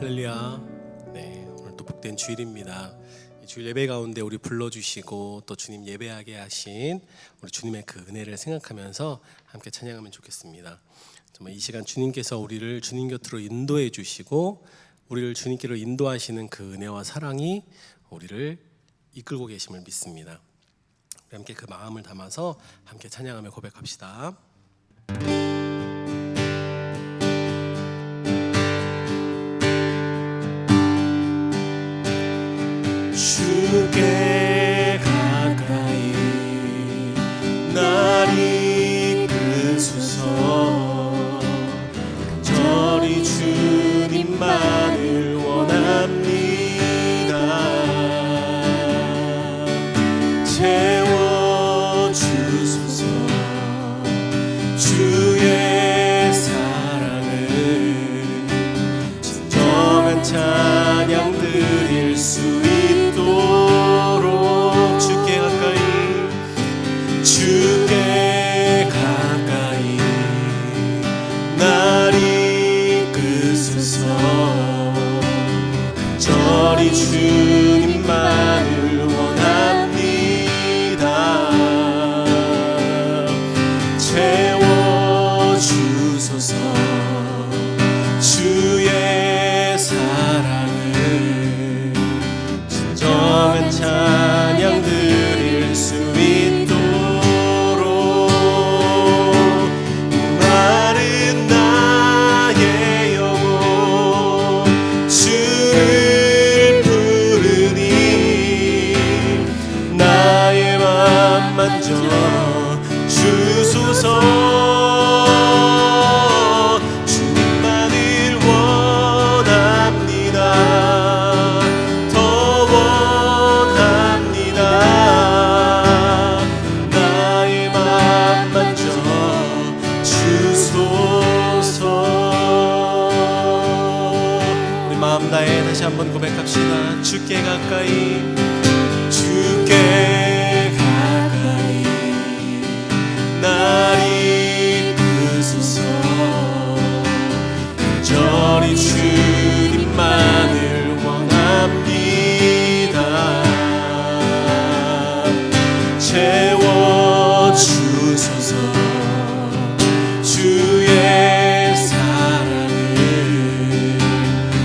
할렐루야. 네, 오늘 또 복된 주일입니다. 이 주일 예배 가운데 우리 불러주시고 또 주님 예배하게 하신 우리 주님의 그 은혜를 생각하면서 함께 찬양하면 좋겠습니다. 정말 이 시간 주님께서 우리를 주님 곁으로 인도해 주시고 우리를 주님께로 인도하시는 그 은혜와 사랑이 우리를 이끌고 계심을 믿습니다. 우리 함께 그 마음을 담아서 함께 찬양하며 고백합시다. 주께 가까이 날 이끄소서. 저리 주님만을 원합니다. 채워주소서. 주의 사랑을 진정한 찬양 드릴 수 있도록 주께 가까이 날 이끄소서. 간절히 주님만을 원합니다. 채워주소서. 주의 사랑을 진정한 찬양 드릴 수 있도록 마른 나의 영혼 주를 부르니 나의 맘 만져 주소서. 다시 한번 고백합시다. 주께 가까이 날 이끄소서. 간절히 주님만을 원합니다. 채워주소서. 주의 사랑을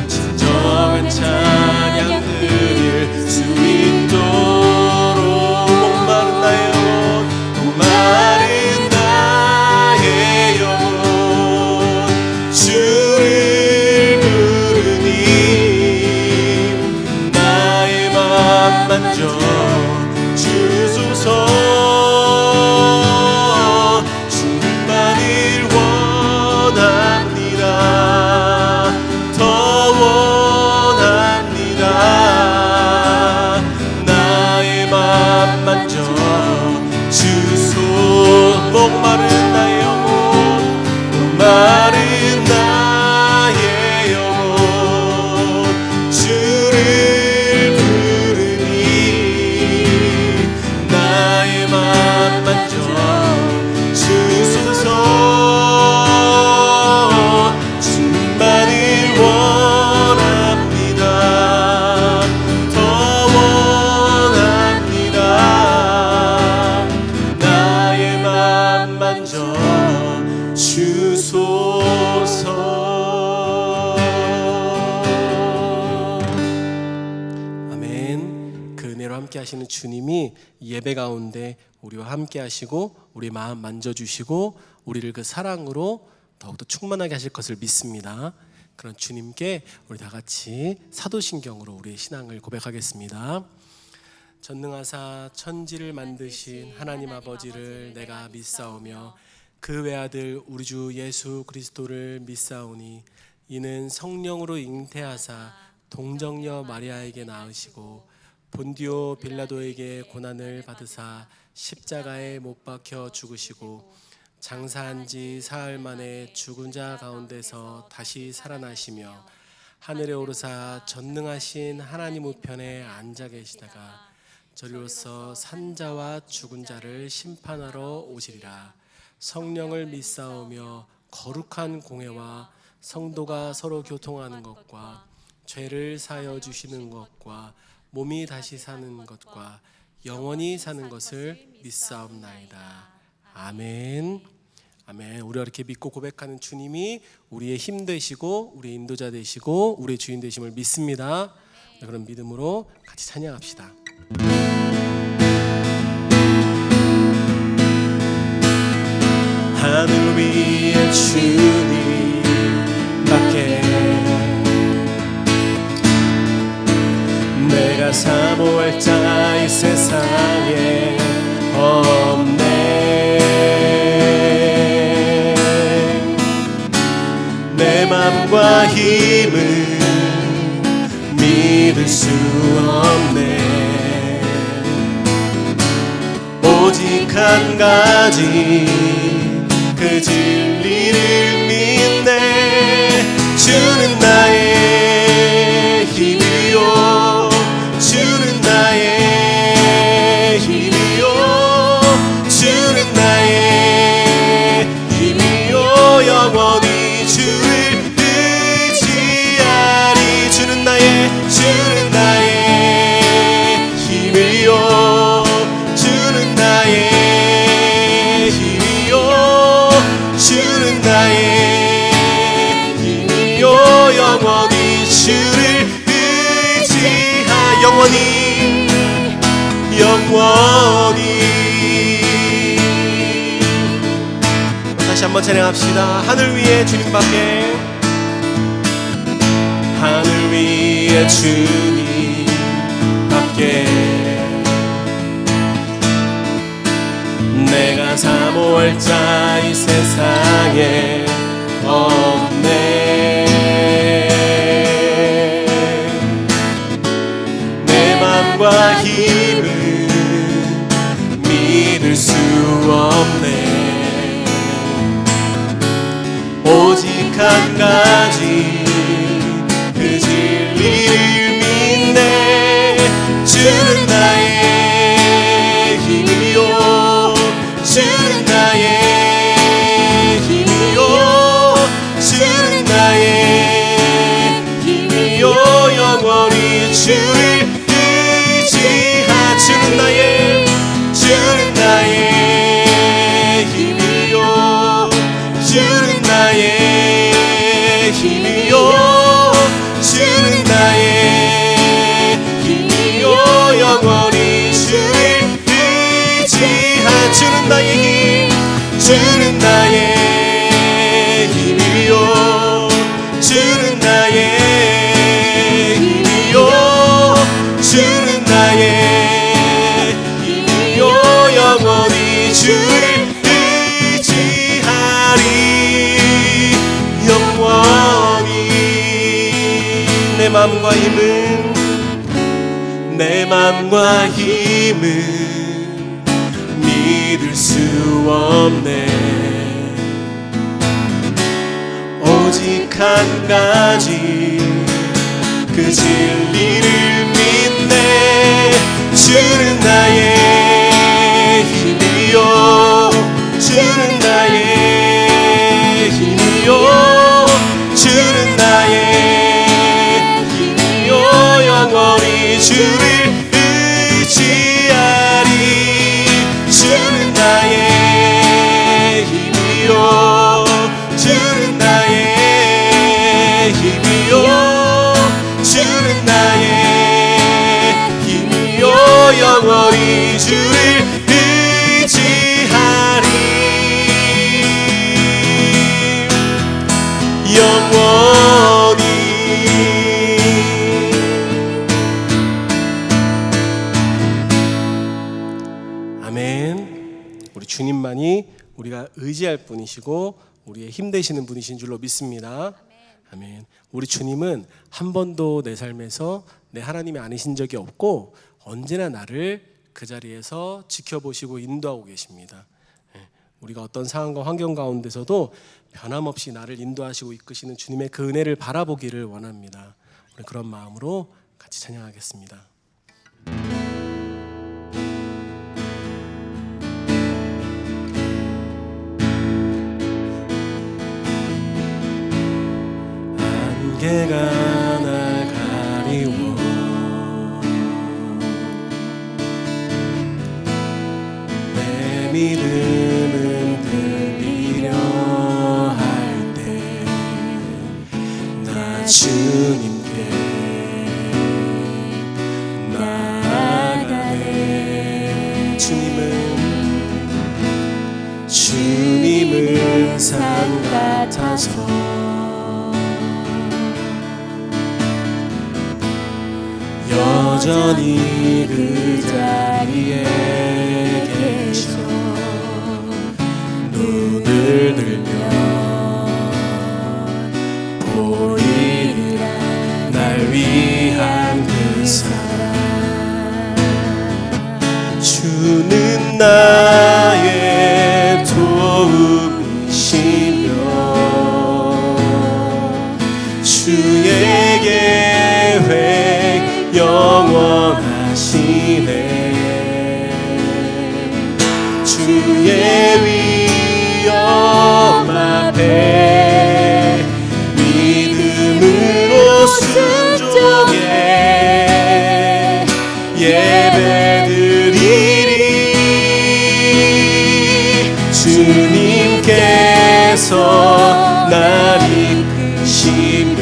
진정한 찬양 드릴 수 있도록 목마른 나의 영혼 주를 부르니 나의 맘 만져 주소서. 주님만을 원합니다. 더 원합니다. 나의 맘 만져 주소. 목마른 나의 영혼 주를 부르니 나의 맘 만져 주소서. 주님만을 원합니다. 더 원합니다. 나의 맘 만져 주소서. 아멘. 그 은혜로 함께 하시는 주님이 예배 가운데 우리와 함께 하시고 우리 마음 만져주시고 우리를 그 사랑으로 더욱더 충만하게 하실 것을 믿습니다. 그런 주님께 우리 다 같이 사도신경으로 우리의 신앙을 고백하겠습니다. 전능하사 천지를 만드신 하나님 아버지를 내가 믿사오며 그 외아들 우리 주 예수 그리스도를 믿사오니 이는 성령으로 잉태하사 동정녀 마리아에게 낳으시고 본디오 빌라도에게 고난을 받으사 십자가에 못 박혀 죽으시고 장사한 지 사흘 만에 죽은 자 가운데서 다시 살아나시며 하늘에 오르사 전능하신 하나님 우편에 앉아 계시다가 저리로서 산자와 죽은 자를 심판하러 오시리라. 성령을 믿사오며 거룩한 공회와 성도가 서로 교통하는 것과 죄를 사여 주시는 것과 몸이 다시 사는 것과 영원히 사는 것을 믿사옵나이다. 아멘. 아멘. 우리가 이렇게 믿고 고백하는 주님이 우리의 힘 되시고 우리의 인도자 되시고 우리의 주인 되심을 믿습니다. 그런 믿음으로 같이 찬양합시다. 하늘 위에 주님밖에 내가 사모할 자 이 세상에 없네. 내 맘과 힘을 믿을 수 없네. 오직 한 가지 그 진리를 믿네. 주는 나의 힘이요, 주는 나의 힘이요, 주는 나의 힘이요. 영원히 주를 의지하리. 주는 나의 힘이요, 주는 나의 힘이요, 주는 나의 힘이요. 영원히 주를 의지하. 영원히 다시 한번 찬양합시다. 하늘 위에 주님밖에, 하늘 위에 주님밖에 내가 사모할 자 이 세상에 없네. 내 맘과 힘을 믿을 수 없네. 오직 한 가지 그 진리를 믿네. 주는 나의 힘이요, 주는 나의 힘이요, 주는 나의 힘이요. 영원히 주를 의지하. 주는 나의 힘이요, 주는 나의 힘이요, 주는 나의 힘이요. 영원히 주를 의지하. 주는 나의 힘, 주는 나의 힘이요, 주는 나의 힘이요, 주는 나의 힘이요. 영원히 주를 의지하리. 영원히 내 맘과 힘은 믿을 수 없네. 오직 한 가지 그 진리를 믿네. 주는 나의 힘이요, 주는 나의 힘이요, 주는 나의 힘이요. 영원히 주를 의지하리. 주는 나의 힘이요, 주는 나의 힘이요, 주는 나의 힘이요. 영원히 주를 의지하리. 영원히. 아멘. 우리 주님만이 우리가 의지할 분이시고 우리의 힘 되시는 분이신 줄로 믿습니다. 아멘. 우리 주님은 한 번도 내 삶에서 내 하나님이 아니신 적이 없고 언제나 나를 그 자리에서 지켜보시고 인도하고 계십니다. 우리가 어떤 상황과 환경 가운데서도 변함없이 나를 인도하시고 이끄시는 주님의 그 은혜를 바라보기를 원합니다. 우리 그런 마음으로 같이 찬양하겠습니다. 안개가 날 주님께 나아가네. 주님은 산 같아서 여전히 그 자리에 계셔. 눈을 들면 보이리라 날 위한 그 사랑. 주는 나의 도움이시며 주의 계획 영원하시네. 주의 위엄 앞에 믿음으로 순종해 예배드리리. 주님께서 날 이끄시며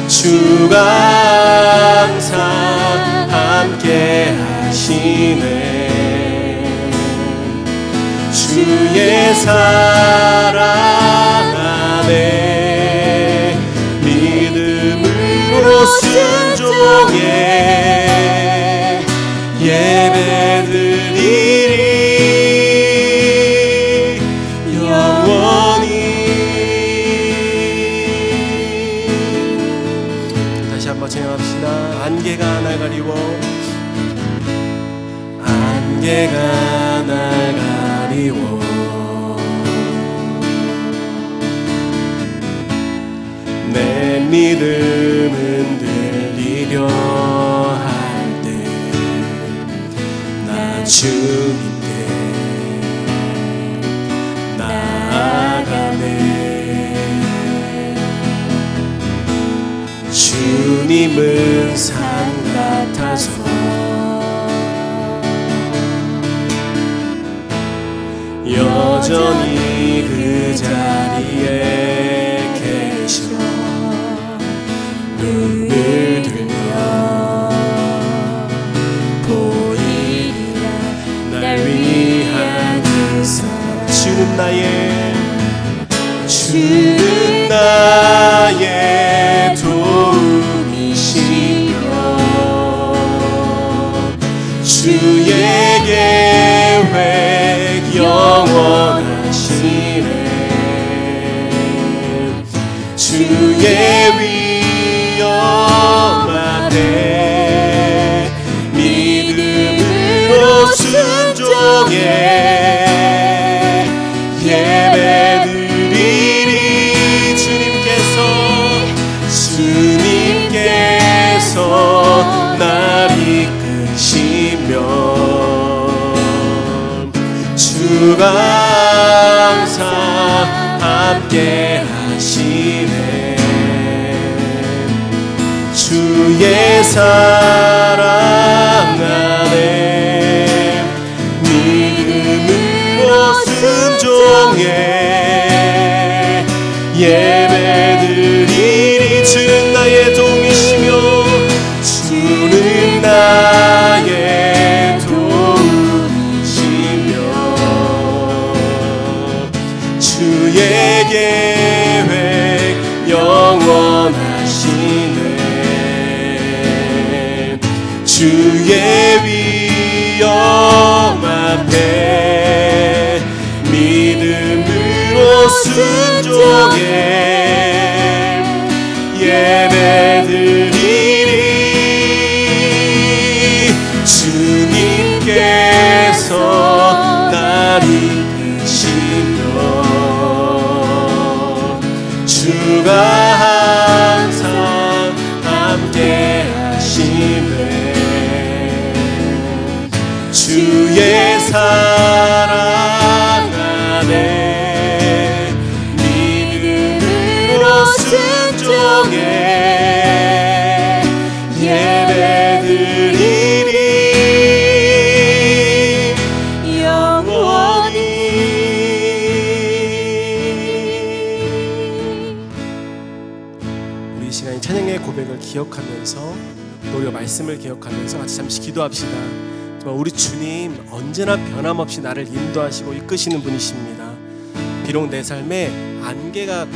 주가 항상 함께 하시네. 주의 사랑 안에 믿음으로 순종해 예배드리리 영원히. 다시 한번 진행합시다. 안개가 날 가리워 안개가 날 가리워 내 믿음은 들리려 할 때 나 주님께 나아가네. 주님은 산 같아서 여전히 그 자리에 계셔. 눈을 들면 보이리라 날 위한 그 사랑. 주는 나의 도움이시며 주의 계획 영원하시네. 주의 위엄 앞에 믿음으로 순종해 예배드리리. 주님께서 날 이끄시며 주가 항상 함께 하시네. 주의 사랑 안에 믿음으로 순종해 예배드리리. 주는 나의 도움이시며 주는 나의 도움이시며 주의 계획 영원하시네. 주의 위엄 앞에 믿음으로 순종해 예배드리리. 주님께서 날 이끄시며 주가 항상 함께 하시네. 주의 사랑 안에 믿음으로 순종해 예배드리리 영원히. 이 시간 이 찬양의 고백을 기억하면서 또 우리가 말씀을 기억하면서 같이 잠시 기도합시다. 정말 우리 주님 언제나 변함없이 나를 인도하시고 이끄시는 분이십니다. 비록 내 삶에 안개가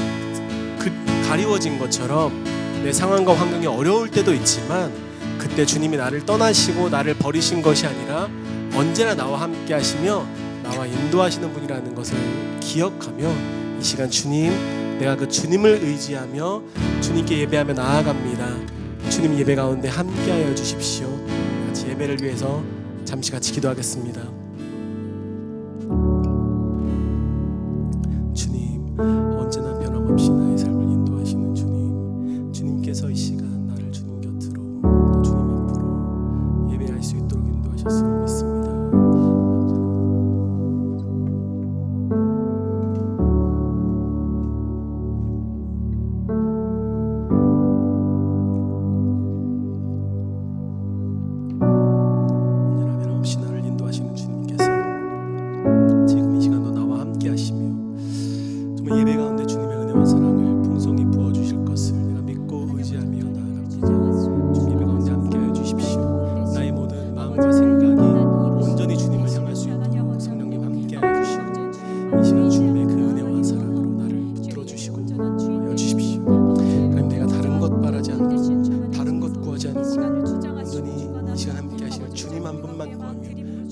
가리워진 것처럼 내 상황과 환경이 어려울 때도 있지만 그때 주님이 나를 떠나시고 나를 버리신 것이 아니라 언제나 나와 함께 하시며 나와 인도하시는 분이라는 것을 기억하며 이 시간 주님, 내가 그 주님을 의지하며 주님께 예배하며 나아갑니다. 주님 예배 가운데 함께하여 주십시오. 같이 예배를 위해서 잠시 같이 기도하겠습니다. 주님, 언제나 변함없이 나의 삶을 인도하시는 주님, 주님께서 이 시간 나를 주님 곁으로 또 주님 앞으로 예배할 수 있도록 인도하셨음을 믿습니다.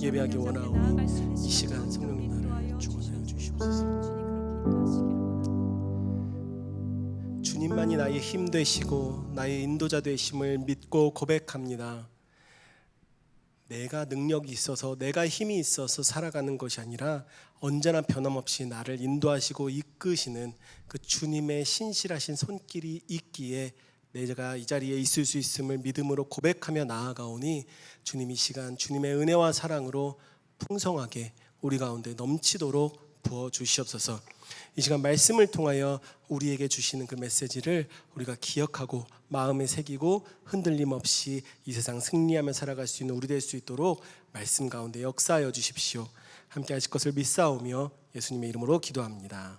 예배하기 원하오니 이 시간 성령님 나를 주관하여 주시옵소서. 주님만이 나의 힘 되시고 나의 인도자 되심을 믿고 고백합니다. 내가 능력이 있어서 내가 힘이 있어서 살아가는 것이 아니라 언제나 변함없이 나를 인도하시고 이끄시는 그 주님의 신실하신 손길이 있기에 내가 이 자리에 있을 수 있음을 믿음으로 고백하며 나아가오니 주님 이 시간 주님의 은혜와 사랑으로 풍성하게 우리 가운데 넘치도록 부어주시옵소서. 이 시간 말씀을 통하여 우리에게 주시는 그 메시지를 우리가 기억하고 마음에 새기고 흔들림 없이 이 세상 승리하며 살아갈 수 있는 우리 될 수 있도록 말씀 가운데 역사하여 주십시오. 함께 하실 것을 믿사오며 예수님의 이름으로 기도합니다.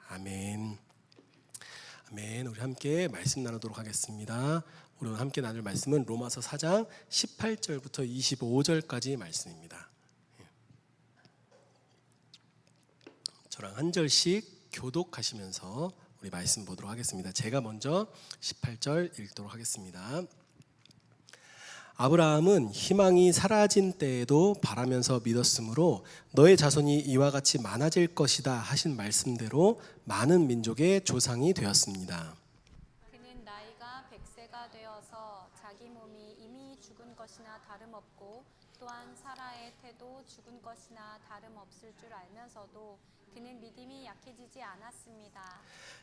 아멘. 아멘. 우리 함께 말씀 나누도록 하겠습니다. 우리 오늘 함께 나눌 말씀은 로마서 4장 18절부터 25절까지 말씀입니다. 저랑 한 절씩 교독하시면서 우리 말씀 보도록 하겠습니다. 제가 먼저 18절 읽도록 하겠습니다. 아브라함은 희망이 사라진 때에도 바라면서 믿었으므로 너의 자손이 이와 같이 많아질 것이다 하신 말씀대로 많은 민족의 조상이 되었습니다. 그는 나이가 100세가 되어서 자기 몸이 이미 죽은 것이나 다름없고 또한 사라의 태도 죽은 것이나 다름없을 줄 알면서도 그는 믿음이 약해지지 않았습니다.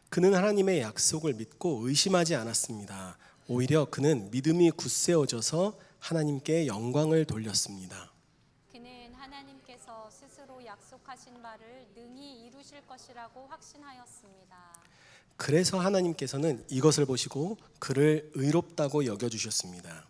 그는 하나님의 약속을 믿고 의심하지 않았습니다. 오히려 그는 믿음이 굳세어져서 하나님께 영광을 돌렸습니다. 그는 하나님께서 스스로 약속하신 바를 능히 이루실 것이라고 확신하였습니다. 그래서 하나님께서는 이것을 보시고 그를 의롭다고 여겨주셨습니다.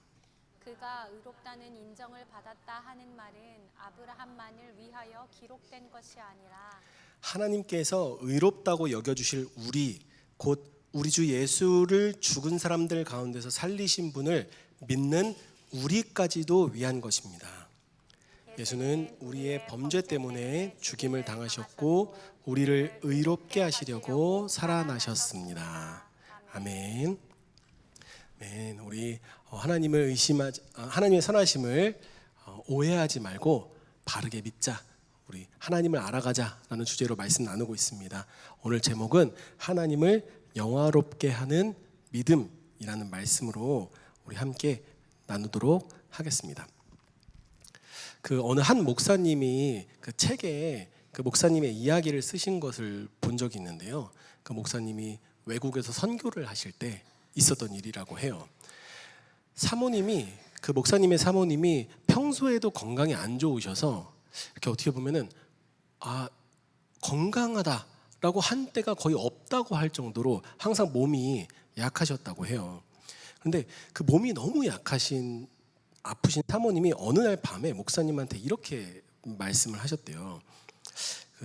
그가 의롭다는 인정을 받았다 하는 말은 아브라함만을 위하여 기록된 것이 아니라 하나님께서 의롭다고 여겨주실 우리, 곧 우리 주 예수를 죽은 사람들 가운데서 살리신 분을 믿는 우리까지도 위한 것입니다. 예수는 우리의 범죄 때문에 죽임을 당하셨고 우리를 의롭게 하시려고 살아나셨습니다. 아멘. 아멘. 우리 하나님의 선하심을 오해하지 말고 바르게 믿자. 우리 하나님을 알아가자라는 주제로 말씀 나누고 있습니다. 오늘 제목은 하나님을 영화롭게 하는 믿음이라는 말씀으로 우리 함께 나누도록 하겠습니다. 그 어느 한 목사님이 그 책에 그 목사님의 이야기를 쓰신 것을 본 적이 있는데요. 그 목사님이 외국에서 선교를 하실 때 있었던 일이라고 해요. 그 목사님의 사모님이 평소에도 건강이 안 좋으셔서 이렇게 어떻게 보면은 건강하다라고 한 때가 거의 없다고 할 정도로 항상 몸이 약하셨다고 해요. 그런데 그 몸이 너무 아프신 사모님이 어느 날 밤에 목사님한테 이렇게 말씀을 하셨대요.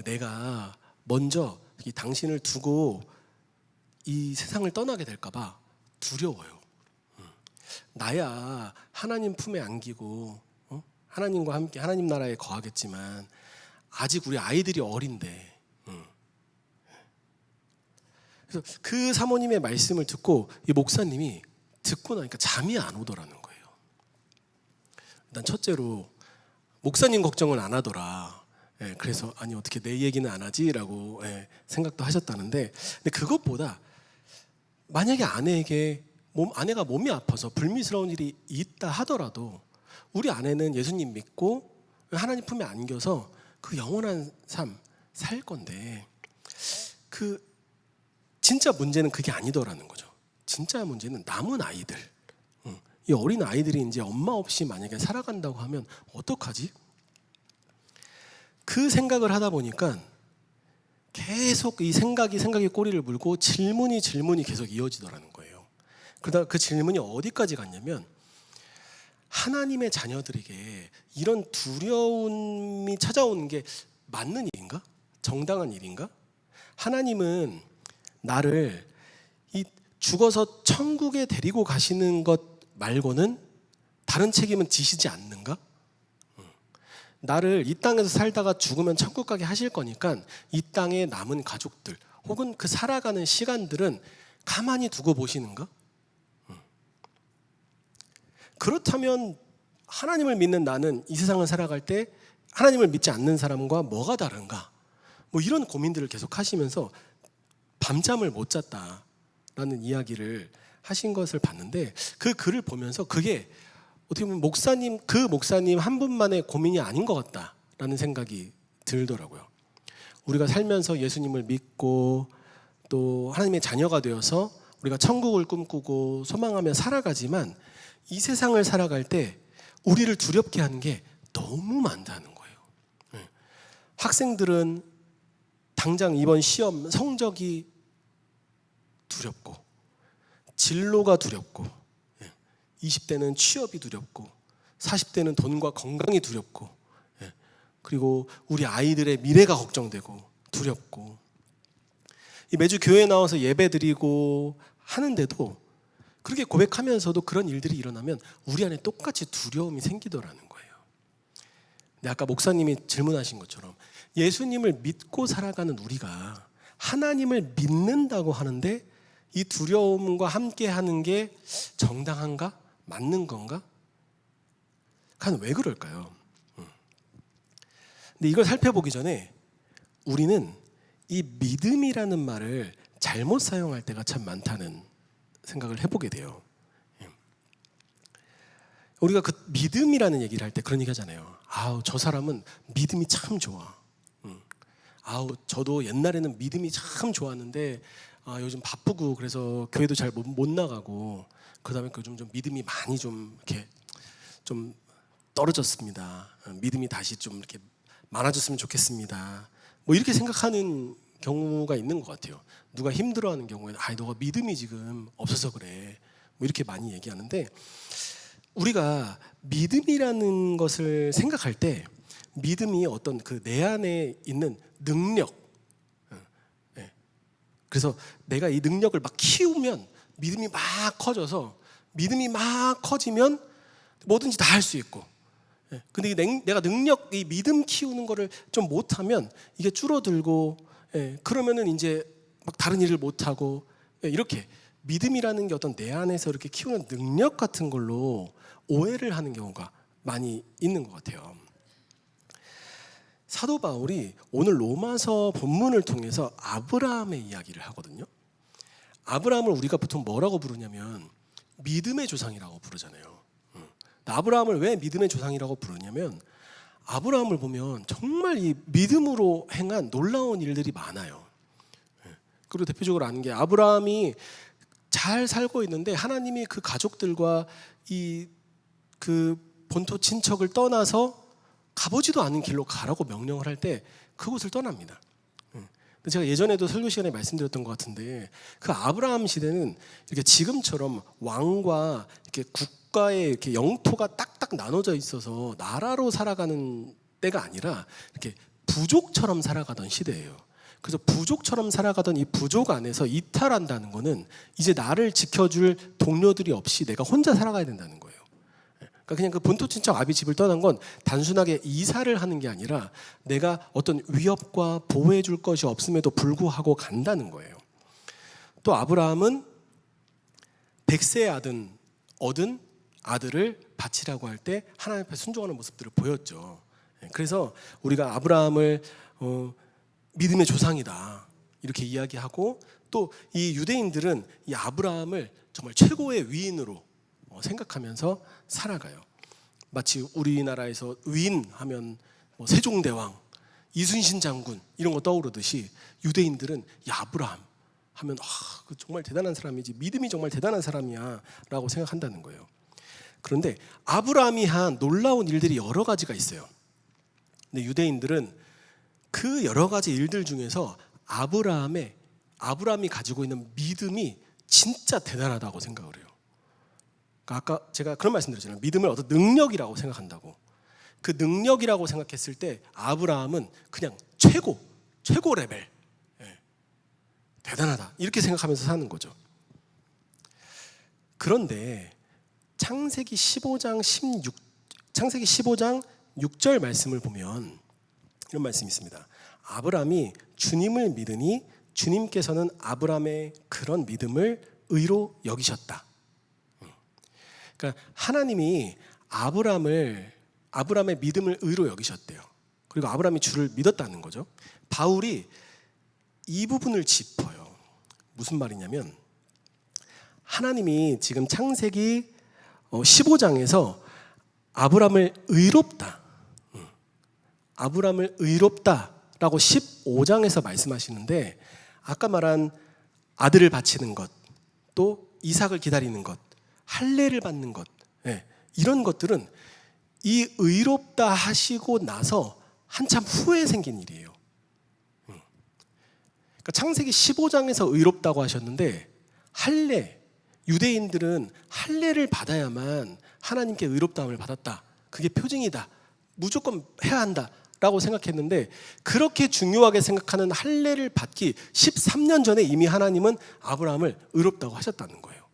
내가 먼저 당신을 두고 이 세상을 떠나게 될까 봐 두려워요. 나야 하나님 품에 안기고 하나님과 함께 하나님 나라에 거하겠지만 아직 우리 아이들이 어린데. 그래서 그 사모님의 말씀을 듣고 이 목사님이 듣고 나니까 잠이 안 오더라는 거예요. 일단 첫째로 목사님 걱정을 안 하더라. 그래서 아니 어떻게 내 얘기는 안 하지라고 생각도 하셨다는데, 근데 그것보다 만약에 아내가 몸이 아파서 불미스러운 일이 있다 하더라도 우리 아내는 예수님 믿고 하나님 품에 안겨서 그 영원한 삶 살 건데, 그 진짜 문제는 그게 아니더라는 거죠. 진짜 문제는 남은 아이들, 이 어린 아이들이 이제 엄마 없이 만약에 살아간다고 하면 어떡하지? 그 생각을 하다 보니까 계속 이 생각이 꼬리를 물고 질문이 계속 이어지더라는 거예요. 그러다가 그 질문이 어디까지 갔냐면, 하나님의 자녀들에게 이런 두려움이 찾아오는 게 맞는 일인가? 정당한 일인가? 하나님은 나를 이 죽어서 천국에 데리고 가시는 것 말고는 다른 책임은 지시지 않는가? 나를 이 땅에서 살다가 죽으면 천국 가게 하실 거니까 이 땅에 남은 가족들 혹은 그 살아가는 시간들은 가만히 두고 보시는가? 그렇다면 하나님을 믿는 나는 이 세상을 살아갈 때 하나님을 믿지 않는 사람과 뭐가 다른가? 뭐 이런 고민들을 계속 하시면서 밤잠을 못 잤다라는 이야기를 하신 것을 봤는데, 그 글을 보면서 그게 어떻게 보면 그 목사님 한 분만의 고민이 아닌 것 같다라는 생각이 들더라고요. 우리가 살면서 예수님을 믿고 또 하나님의 자녀가 되어서 우리가 천국을 꿈꾸고 소망하며 살아가지만 이 세상을 살아갈 때 우리를 두렵게 하는 게 너무 많다는 거예요. 학생들은 당장 이번 시험 성적이 두렵고, 진로가 두렵고, 20대는 취업이 두렵고, 40대는 돈과 건강이 두렵고, 그리고 우리 아이들의 미래가 걱정되고 두렵고, 매주 교회에 나와서 예배 드리고 하는데도 그렇게 고백하면서도 그런 일들이 일어나면 우리 안에 똑같이 두려움이 생기더라는 거예요. 근데 아까 목사님이 질문하신 것처럼 예수님을 믿고 살아가는 우리가 하나님을 믿는다고 하는데 이 두려움과 함께 하는 게 정당한가? 맞는 건가? 과연 왜 그럴까요? 근데 이걸 살펴보기 전에 우리는 이 믿음이라는 말을 잘못 사용할 때가 참 많다는 생각을 해보게 돼요. 우리가 그 믿음이라는 얘기를 할 때 그런 얘기 하잖아요. 아우, 저 사람은 믿음이 참 좋아. 아우, 저도 옛날에는 믿음이 참 좋았는데 요즘 바쁘고 그래서 교회도 잘 못 나가고 그다음에 요즘 좀 믿음이 많이 좀 이렇게 좀 떨어졌습니다. 믿음이 다시 좀 이렇게 많아졌으면 좋겠습니다. 뭐 이렇게 생각하는 경우가 있는 것 같아요. 누가 힘들어하는 경우에 너가 믿음이 지금 없어서 그래. 뭐 이렇게 많이 얘기하는데, 우리가 믿음이라는 것을 생각할 때 믿음이 어떤 그 내 안에 있는 능력, 그래서 내가 이 능력을 막 키우면 믿음이 막 커져서 믿음이 막 커지면 뭐든지 다 할 수 있고, 근데 내가 이 믿음 키우는 거를 좀 못하면 이게 줄어들고, 그러면은 이제 막 다른 일을 못하고, 이렇게 믿음이라는 게 어떤 내 안에서 이렇게 키우는 능력 같은 걸로 오해를 하는 경우가 많이 있는 것 같아요. 사도 바울이 오늘 로마서 본문을 통해서 아브라함의 이야기를 하거든요. 아브라함을 우리가 보통 뭐라고 부르냐면 믿음의 조상이라고 부르잖아요. 아브라함을 왜 믿음의 조상이라고 부르냐면, 아브라함을 보면 정말 이 믿음으로 행한 놀라운 일들이 많아요. 그리고 대표적으로 아는 게, 아브라함이 잘 살고 있는데 하나님이 그 가족들과 그 본토 친척을 떠나서 가보지도 않은 길로 가라고 명령을 할 때 그곳을 떠납니다. 근데 제가 예전에도 설교 시간에 말씀드렸던 것 같은데, 그 아브라함 시대는 이렇게 지금처럼 왕과 이렇게 국가의 이렇게 영토가 딱딱 나눠져 있어서 나라로 살아가는 때가 아니라 이렇게 부족처럼 살아가던 시대예요. 그래서 부족처럼 살아가던 이 부족 안에서 이탈한다는 거는 이제 나를 지켜줄 동료들이 없이 내가 혼자 살아가야 된다는 거예요. 그러니까 그냥 그 본토 친척 아비 집을 떠난 건 단순하게 이사를 하는 게 아니라 내가 어떤 위협과 보호해 줄 것이 없음에도 불구하고 간다는 거예요. 또 아브라함은 100세에 얻은 아들을 바치라고 할 때 하나님 앞에 순종하는 모습들을 보였죠. 그래서 우리가 아브라함을 믿음의 조상이다 이렇게 이야기하고, 또 이 유대인들은 이 아브라함을 정말 최고의 위인으로 생각하면서 살아가요. 마치 우리나라에서 위인 하면 세종대왕, 이순신 장군 이런 거 떠오르듯이 유대인들은 이 아브라함 하면 정말 대단한 사람이지, 믿음이 정말 대단한 사람이야 라고 생각한다는 거예요. 그런데 아브라함이 한 놀라운 일들이 여러 가지가 있어요. 근데 유대인들은 그 여러 가지 일들 중에서 아브라함이 가지고 있는 믿음이 진짜 대단하다고 생각을 해요. 그러니까 아까 제가 그런 말씀 드렸잖아요. 믿음을 어떤 능력이라고 생각한다고. 그 능력이라고 생각했을 때 아브라함은 그냥 최고 레벨, 대단하다 이렇게 생각하면서 사는 거죠. 그런데 창세기 15장 6절 말씀을 보면 이런 말씀이 있습니다. 아브라함이 주님을 믿으니 주님께서는 아브라함의 그런 믿음을 의로 여기셨다. 그러니까 하나님이 아브라함의 믿음을 의로 여기셨대요. 그리고 아브라함이 주를 믿었다는 거죠. 바울이 이 부분을 짚어요. 무슨 말이냐면 하나님이 지금 창세기 15장에서 아브라함을 의롭다라고 15장에서 말씀하시는데, 아까 말한 아들을 바치는 것, 또 이삭을 기다리는 것, 할례를 받는 것, 이런 것들은 이 의롭다 하시고 나서 한참 후에 생긴 일이에요. 그러니까 창세기 15장에서 의롭다고 하셨는데 유대인들은 할례를 받아야만 하나님께 의롭다함을 받았다, 그게 표징이다, 무조건 해야 한다 라고 생각했는데, 그렇게 중요하게 생각하는 할례를 받기 13년 전에 이미 하나님은 아브라함을 의롭다고 하셨다는 거예요.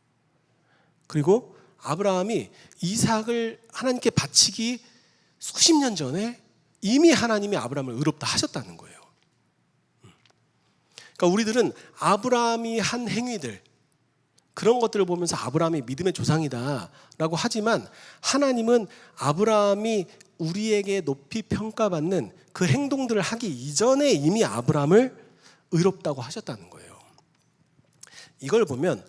그리고 아브라함이 이삭을 하나님께 바치기 수십 년 전에 이미 하나님이 아브라함을 의롭다 하셨다는 거예요. 그러니까 우리들은 아브라함이 한 행위들, 그런 것들을 보면서 아브라함이 믿음의 조상이다라고 하지만, 하나님은 아브라함이 우리에게 높이 평가받는 그 행동들을 하기 이전에 이미 아브라함을 의롭다고 하셨다는 거예요. 이걸 보면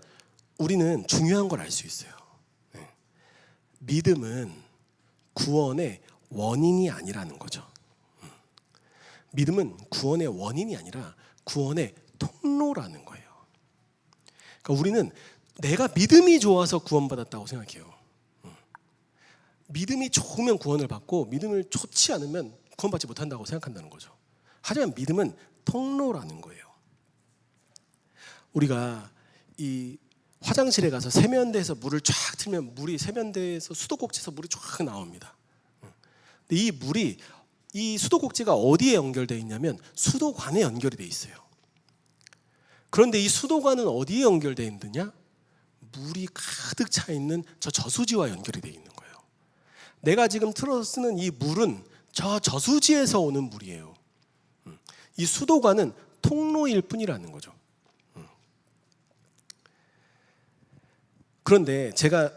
우리는 중요한 걸 알 수 있어요. 믿음은 구원의 원인이 아니라는 거죠. 믿음은 구원의 원인이 아니라 구원의 통로라는 거예요. 그러니까 우리는 내가 믿음이 좋아서 구원받았다고 생각해요. 믿음이 좋으면 구원을 받고 믿음을 좋지 않으면 구원받지 못한다고 생각한다는 거죠. 하지만 믿음은 통로라는 거예요. 우리가 이 화장실에 가서 세면대에서 물을 쫙 틀면 물이 세면대에서 수도꼭지에서 물이 쫙 나옵니다. 근데 이 물이, 이 수도꼭지가 어디에 연결되어 있냐면 수도관에 연결이 되어 있어요. 그런데 이 수도관은 어디에 연결되어 있느냐? 물이 가득 차 있는 저 저수지와 연결이 되어 있는 거예요. 내가 지금 틀어서 쓰는 이 물은 저 저수지에서 오는 물이에요. 이 수도관은 통로일 뿐이라는 거죠. 그런데 제가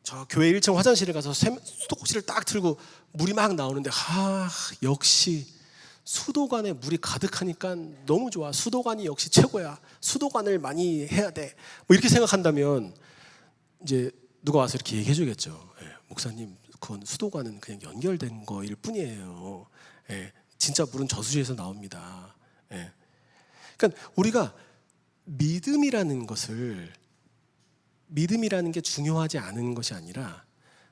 저 교회 1층 화장실에 가서 수도꼭지를 딱 틀고 물이 막 나오는데 역시 수도관에 물이 가득하니까 너무 좋아. 수도관이 역시 최고야. 수도관을 많이 해야 돼. 뭐 이렇게 생각한다면 이제 누가 와서 이렇게 얘기해 주겠죠. 목사님, 그건 수도관은 그냥 연결된 거일 뿐이에요. 진짜 물은 저수지에서 나옵니다. 그러니까 우리가 믿음이라는 게 중요하지 않은 것이 아니라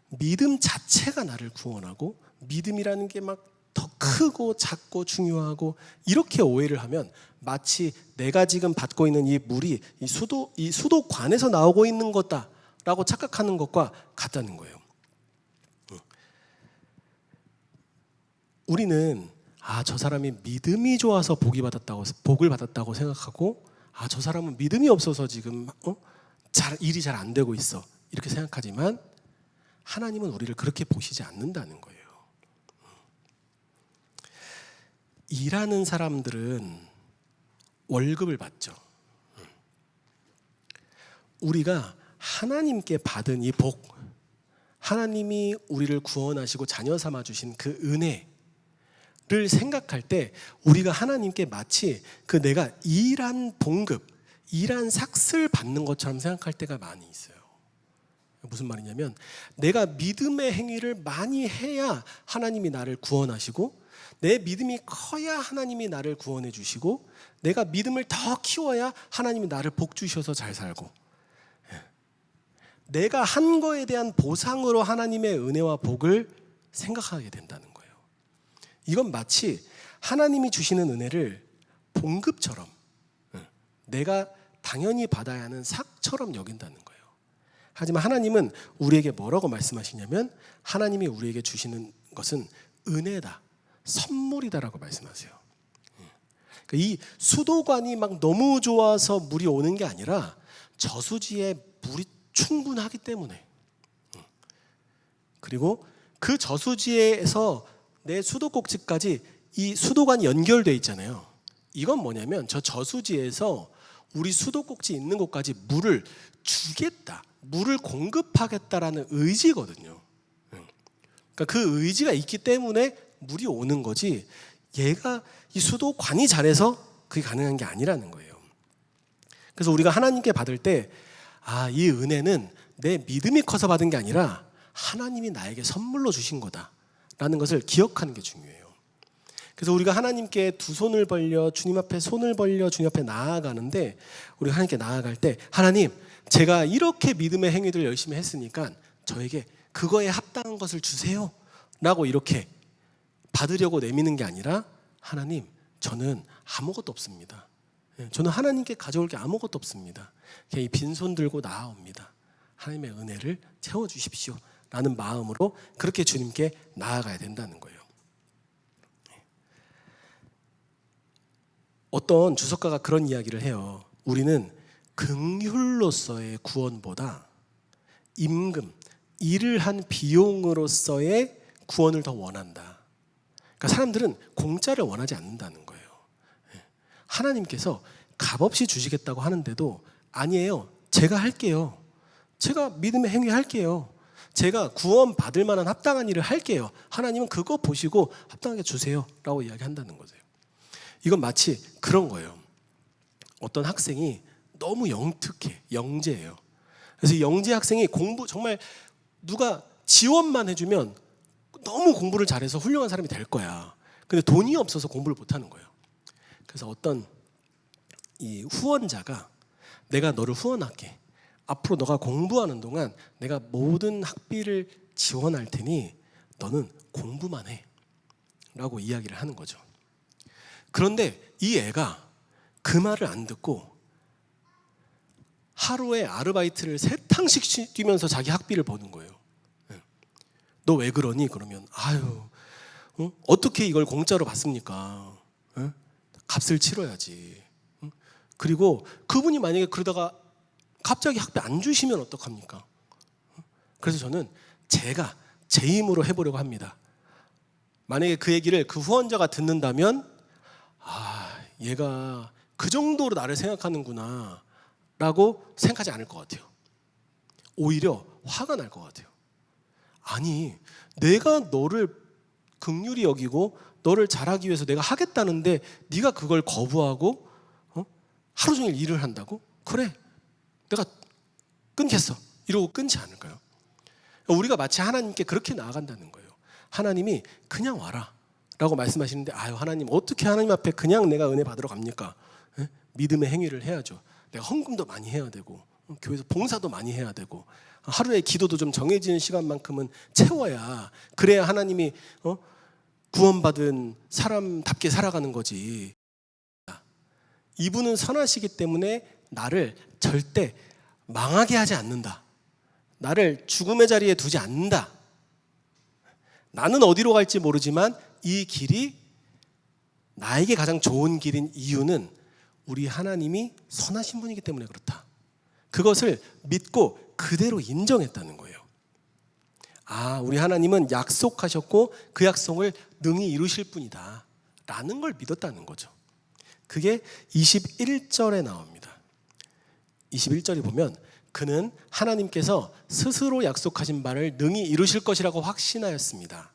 믿음 자체가 나를 구원하고, 믿음이라는 게 막 더 크고 작고 중요하고 이렇게 오해를 하면 마치 내가 지금 받고 있는 이 물이 이 수도관에서 나오고 있는 거다라고 착각하는 것과 같다는 거예요. 우리는 저 사람이 믿음이 좋아서 복을 받았다고 생각하고, 저 사람은 믿음이 없어서 지금 일이 잘 안 되고 있어, 이렇게 생각하지만 하나님은 우리를 그렇게 보시지 않는다는 거예요. 일하는 사람들은 월급을 받죠. 우리가 하나님께 받은 이 복, 하나님이 우리를 구원하시고 자녀 삼아 주신 그 은혜를 생각할 때 우리가 하나님께 마치 그 내가 일한 봉급, 일한 삭슬 받는 것처럼 생각할 때가 많이 있어요. 무슨 말이냐면, 내가 믿음의 행위를 많이 해야 하나님이 나를 구원하시고, 내 믿음이 커야 하나님이 나를 구원해 주시고, 내가 믿음을 더 키워야 하나님이 나를 복 주셔서 잘 살고, 내가 한 거에 대한 보상으로 하나님의 은혜와 복을 생각하게 된다는 거예요. 이건 마치 하나님이 주시는 은혜를 봉급처럼, 내가 당연히 받아야 하는 삭처럼 여긴다는 거예요. 하지만 하나님은 우리에게 뭐라고 말씀하시냐면, 하나님이 우리에게 주시는 것은 은혜다, 선물이다라고 말씀하세요. 이 수도관이 막 너무 좋아서 물이 오는 게 아니라 저수지에 물이 충분하기 때문에, 그리고 그 저수지에서 내 수도꼭지까지 이 수도관이 연결되어 있잖아요. 이건 뭐냐면, 저 저수지에서 우리 수도꼭지 있는 곳까지 물을 주겠다, 물을 공급하겠다라는 의지거든요. 그러니까 그 의지가 있기 때문에 물이 오는 거지, 얘가 이 수도관이 잘해서 그게 가능한 게 아니라는 거예요. 그래서 우리가 하나님께 받을 때, 이 은혜는 내 믿음이 커서 받은 게 아니라 하나님이 나에게 선물로 주신 거다라는 것을 기억하는 게 중요해요. 그래서 우리가 하나님께 두 손을 벌려 주님 앞에 손을 벌려 주님 앞에 나아가는데, 우리가 하나님께 나아갈 때, 하나님, 제가 이렇게 믿음의 행위들 열심히 했으니까 저에게 그거에 합당한 것을 주세요 라고 이렇게 받으려고 내미는 게 아니라, 하나님, 저는 아무것도 없습니다. 저는 하나님께 가져올 게 아무것도 없습니다. 그냥 이 빈손 들고 나아옵니다. 하나님의 은혜를 채워주십시오 라는 마음으로 그렇게 주님께 나아가야 된다는 거예요. 어떤 주석가가 그런 이야기를 해요. 우리는 긍휼로서의 구원보다 임금, 일을 한 비용으로서의 구원을 더 원한다. 그러니까 사람들은 공짜를 원하지 않는다는 거예요. 하나님께서 값없이 주시겠다고 하는데도, 아니에요, 제가 할게요, 제가 믿음의 행위 할게요, 제가 구원 받을 만한 합당한 일을 할게요, 하나님은 그거 보시고 합당하게 주세요 라고 이야기한다는 거죠. 이건 마치 그런 거예요. 어떤 학생이 너무 영특해, 영재예요. 그래서 이 영재 학생이 공부 정말 누가 지원만 해주면 너무 공부를 잘해서 훌륭한 사람이 될 거야. 근데 돈이 없어서 공부를 못하는 거예요. 그래서 어떤 이 후원자가, 내가 너를 후원할게, 앞으로 너가 공부하는 동안 내가 모든 학비를 지원할 테니 너는 공부만 해 라고 이야기를 하는 거죠. 그런데 이 애가 그 말을 안 듣고 하루에 아르바이트를 3탕씩 뛰면서 자기 학비를 버는 거예요. 너 왜 그러니? 그러면 어떻게 이걸 공짜로 받습니까? 값을 치러야지. 그리고 그분이 만약에 그러다가 갑자기 학비 안 주시면 어떡합니까? 그래서 저는 제가 제 힘으로 해보려고 합니다. 만약에 그 얘기를 그 후원자가 듣는다면, 얘가 그 정도로 나를 생각하는구나 라고 생각하지 않을 것 같아요. 오히려 화가 날 것 같아요. 아니, 내가 너를 긍휼히 여기고 너를 잘하기 위해서 내가 하겠다는데 네가 그걸 거부하고 하루 종일 일을 한다고? 그래, 내가 끊겠어 이러고 끊지 않을까요? 우리가 마치 하나님께 그렇게 나아간다는 거예요. 하나님이 그냥 와라 라고 말씀하시는데, 하나님, 어떻게 하나님 앞에 그냥 내가 은혜 받으러 갑니까? 믿음의 행위를 해야죠. 내가 헌금도 많이 해야 되고, 교회에서 봉사도 많이 해야 되고, 하루에 기도도 좀 정해지는 시간만큼은 채워야, 그래야 하나님이 구원받은 사람답게 살아가는 거지. 이분은 선하시기 때문에 나를 절대 망하게 하지 않는다. 나를 죽음의 자리에 두지 않는다. 나는 어디로 갈지 모르지만 이 길이 나에게 가장 좋은 길인 이유는 우리 하나님이 선하신 분이기 때문에 그렇다. 그것을 믿고 그대로 인정했다는 거예요. 우리 하나님은 약속하셨고 그 약속을 능히 이루실 분이다 라는 걸 믿었다는 거죠. 그게 21절에 나옵니다. 21절에 보면 그는 하나님께서 스스로 약속하신 바를 능히 이루실 것이라고 확신하였습니다.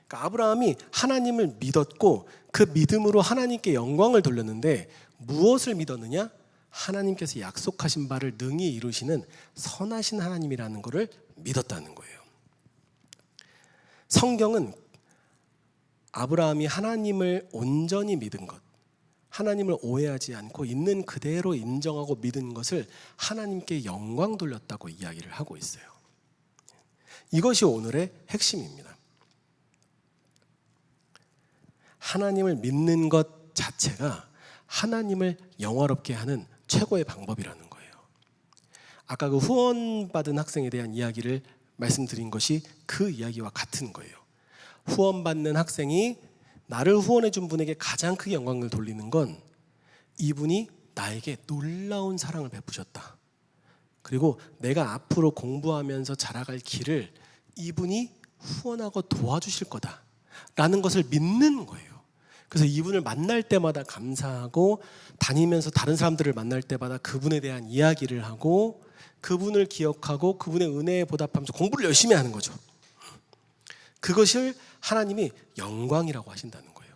그러니까 아브라함이 하나님을 믿었고 그 믿음으로 하나님께 영광을 돌렸는데 무엇을 믿었느냐? 하나님께서 약속하신 바를 능히 이루시는 선하신 하나님이라는 것을 믿었다는 거예요. 성경은 아브라함이 하나님을 온전히 믿은 것, 하나님을 오해하지 않고 있는 그대로 인정하고 믿은 것을 하나님께 영광 돌렸다고 이야기를 하고 있어요. 이것이 오늘의 핵심입니다. 하나님을 믿는 것 자체가 하나님을 영화롭게 하는 최고의 방법이라는 거예요. 아까 그 후원받은 학생에 대한 이야기를 말씀드린 것이 그 이야기와 같은 거예요. 후원받는 학생이 나를 후원해 준 분에게 가장 크게 영광을 돌리는 건 이분이 나에게 놀라운 사랑을 베푸셨다. 그리고 내가 앞으로 공부하면서 자라갈 길을 이분이 후원하고 도와주실 거다 라는 것을 믿는 거예요. 그래서 이분을 만날 때마다 감사하고 다니면서 다른 사람들을 만날 때마다 그분에 대한 이야기를 하고 그분을 기억하고 그분의 은혜에 보답하면서 공부를 열심히 하는 거죠. 그것을 하나님이 영광이라고 하신다는 거예요.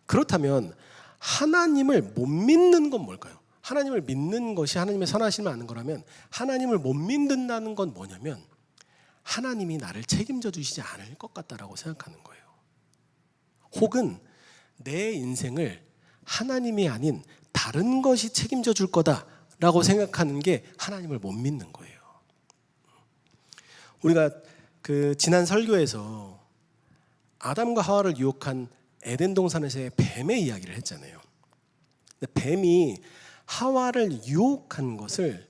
그렇다면 하나님을 못 믿는 건 뭘까요? 하나님을 믿는 것이 하나님의 선하심을 아는 거라면 하나님을 못 믿는다는 건 뭐냐면 하나님이 나를 책임져 주시지 않을 것 같다라고 생각하는 거예요. 혹은 내 인생을 하나님이 아닌 다른 것이 책임져 줄 거다라고 생각하는 게 하나님을 못 믿는 거예요. 우리가 그 지난 설교에서 아담과 하와를 유혹한 에덴 동산에서의 뱀의 이야기를 했잖아요. 근데 뱀이 하와를 유혹한 것을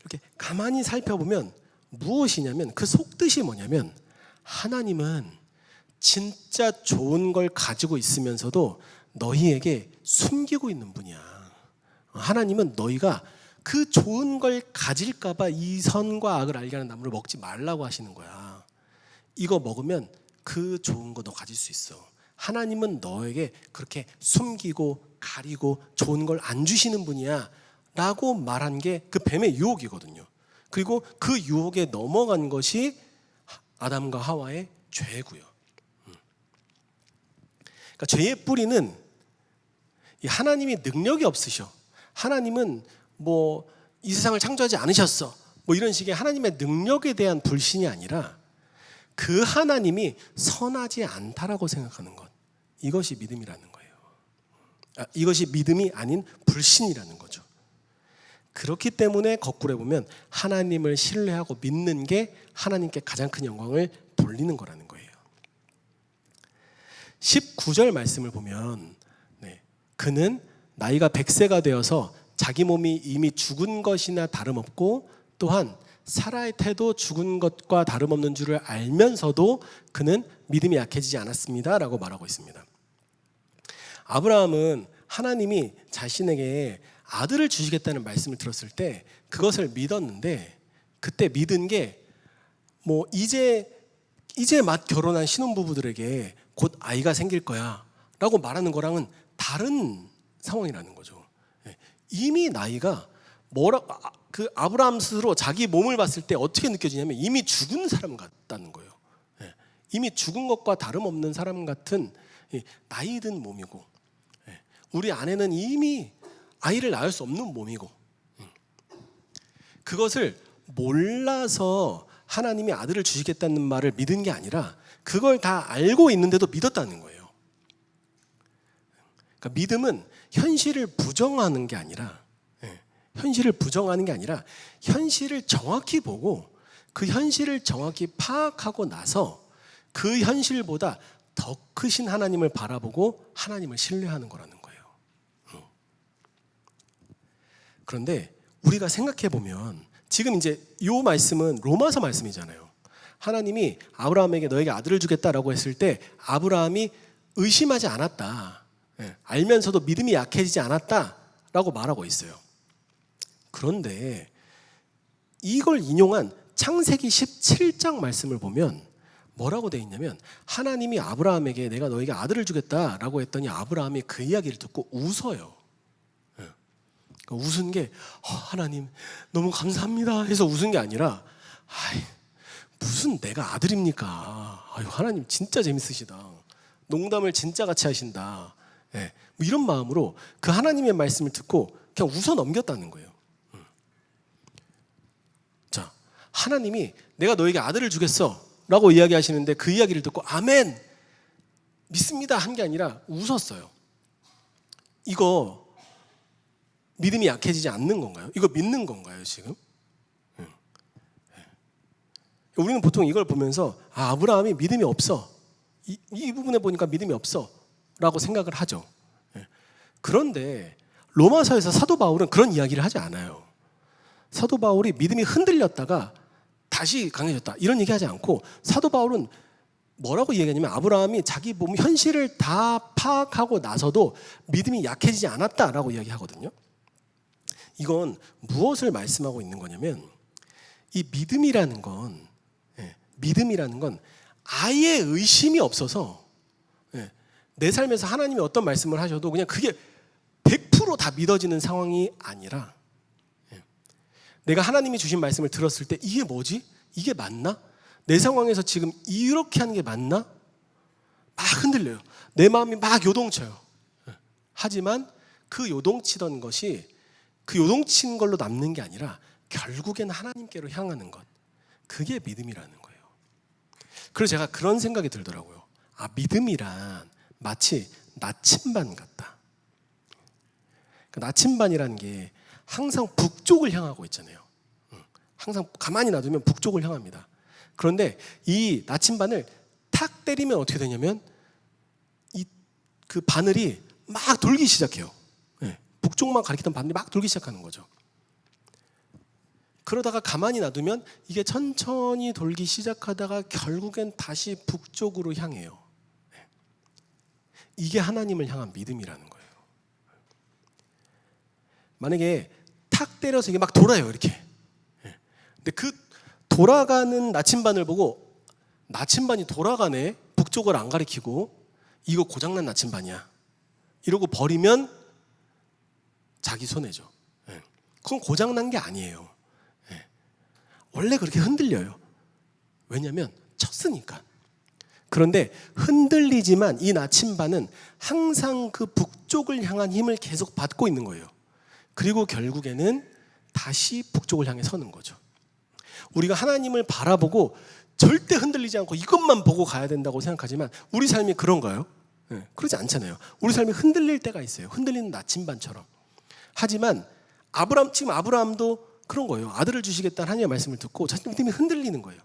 이렇게 가만히 살펴보면 무엇이냐면 그 속뜻이 뭐냐면 하나님은 진짜 좋은 걸 가지고 있으면서도 너희에게 숨기고 있는 분이야. 하나님은 너희가 그 좋은 걸 가질까 봐 이 선과 악을 알게 하는 나무를 먹지 말라고 하시는 거야. 이거 먹으면 그 좋은 거 너 가질 수 있어. 하나님은 너에게 그렇게 숨기고 가리고 좋은 걸 안 주시는 분이야 라고 말한 게 그 뱀의 유혹이거든요. 그리고 그 유혹에 넘어간 것이 아담과 하와의 죄고요. 그러니까 죄의 뿌리는 하나님이 능력이 없으셔. 하나님은 뭐 이 세상을 창조하지 않으셨어. 뭐 이런 식의 하나님의 능력에 대한 불신이 아니라 그 하나님이 선하지 않다라고 생각하는 것. 이것이 믿음이라는 거예요. 이것이 믿음이 아닌 불신이라는 거죠. 그렇기 때문에 거꾸로 보면 하나님을 신뢰하고 믿는 게 하나님께 가장 큰 영광을 돌리는 거라는 거예요. 19절 말씀을 보면 그는 나이가 100세가 되어서 자기 몸이 이미 죽은 것이나 다름없고 또한 사라의 태도 죽은 것과 다름없는 줄을 알면서도 그는 믿음이 약해지지 않았습니다 라고 말하고 있습니다. 아브라함은 하나님이 자신에게 아들을 주시겠다는 말씀을 들었을 때 그것을 믿었는데 그때 믿은 게 뭐 이제 막 결혼한 신혼부부들에게 곧 아이가 생길 거야 라고 말하는 거랑은 다른 상황이라는 거죠. 이미 나이가 그 아브라함 스스로 자기 몸을 봤을 때 어떻게 느껴지냐면 이미 죽은 사람 같다는 거예요. 이미 죽은 것과 다름없는 사람 같은 나이 든 몸이고 우리 아내는 이미 아이를 낳을 수 없는 몸이고 그것을 몰라서 하나님이 아들을 주시겠다는 말을 믿은 게 아니라 그걸 다 알고 있는데도 믿었다는 거예요. 그러니까 믿음은 현실을 부정하는 게 아니라 현실을 정확히 보고 그 현실을 정확히 파악하고 나서 그 현실보다 더 크신 하나님을 바라보고 하나님을 신뢰하는 거라는 거예요. 그런데 우리가 생각해 보면 지금 이제 이 말씀은 로마서 말씀이잖아요. 하나님이 아브라함에게 너에게 아들을 주겠다라고 했을 때 아브라함이 의심하지 않았다. 알면서도 믿음이 약해지지 않았다라고 말하고 있어요. 그런데 이걸 인용한 창세기 17장 말씀을 보면 뭐라고 돼 있냐면 하나님이 아브라함에게 내가 너에게 아들을 주겠다라고 했더니 아브라함이 그 이야기를 듣고 웃어요. 웃은 게 하나님 너무 감사합니다 해서 웃은 게 아니라 무슨 내가 아들입니까? 하나님 진짜 재밌으시다. 농담을 진짜 같이 하신다. 뭐 이런 마음으로 그 하나님의 말씀을 듣고 그냥 웃어 넘겼다는 거예요. 자, 하나님이 내가 너에게 아들을 주겠어 라고 이야기하시는데 그 이야기를 듣고 아멘 믿습니다 한 게 아니라 웃었어요. 이거 믿음이 약해지지 않는 건가요? 이거 믿는 건가요 지금? 우리는 보통 이걸 보면서 아브라함이 믿음이 없어 이 부분에 보니까 믿음이 없어 라고 생각을 하죠. 그런데 로마서에서 사도 바울은 그런 이야기를 하지 않아요. 사도 바울이 믿음이 흔들렸다가 다시 강해졌다 이런 얘기하지 않고 사도 바울은 뭐라고 얘기하냐면 아브라함이 자기 몸 현실을 다 파악하고 나서도 믿음이 약해지지 않았다라고 이야기하거든요. 이건 무엇을 말씀하고 있는 거냐면 이 믿음이라는 건 아예 의심이 없어서 내 삶에서 하나님이 어떤 말씀을 하셔도 그냥 그게 100% 다 믿어지는 상황이 아니라 내가 하나님이 주신 말씀을 들었을 때 이게 뭐지? 이게 맞나? 내 상황에서 지금 이렇게 하는 게 맞나? 막 흔들려요. 내 마음이 막 요동쳐요. 하지만 그 요동치던 것이 그 요동친 걸로 남는 게 아니라 결국엔 하나님께로 향하는 것. 그게 믿음이라는 거예요. 그래서 제가 그런 생각이 들더라고요. 믿음이란 마치 나침반 같다. 나침반이라는 게 항상 북쪽을 향하고 있잖아요. 항상 가만히 놔두면 북쪽을 향합니다. 그런데 이 나침반을 탁 때리면 어떻게 되냐면 그 바늘이 막 돌기 시작해요. 북쪽만 가리키던 바늘이 막 돌기 시작하는 거죠. 그러다가 가만히 놔두면 이게 천천히 돌기 시작하다가 결국엔 다시 북쪽으로 향해요. 이게 하나님을 향한 믿음이라는 거예요. 만약에 탁 때려서 이게 막 돌아요 이렇게. 근데 그 돌아가는 나침반을 보고 나침반이 돌아가네 북쪽을 안 가리키고 이거 고장난 나침반이야 이러고 버리면 자기 손해죠. 그건 고장난 게 아니에요. 원래 그렇게 흔들려요. 왜냐하면 쳤으니까. 그런데 흔들리지만 이 나침반은 항상 그 북쪽을 향한 힘을 계속 받고 있는 거예요. 그리고 결국에는 다시 북쪽을 향해 서는 거죠. 우리가 하나님을 바라보고 절대 흔들리지 않고 이것만 보고 가야 된다고 생각하지만 우리 삶이 그런가요? 그러지 않잖아요. 우리 삶이 흔들릴 때가 있어요. 흔들리는 나침반처럼. 하지만 지금 아브라함도 그런 거예요. 아들을 주시겠다는 하나님의 말씀을 듣고 자신의 믿음이 흔들리는 거예요.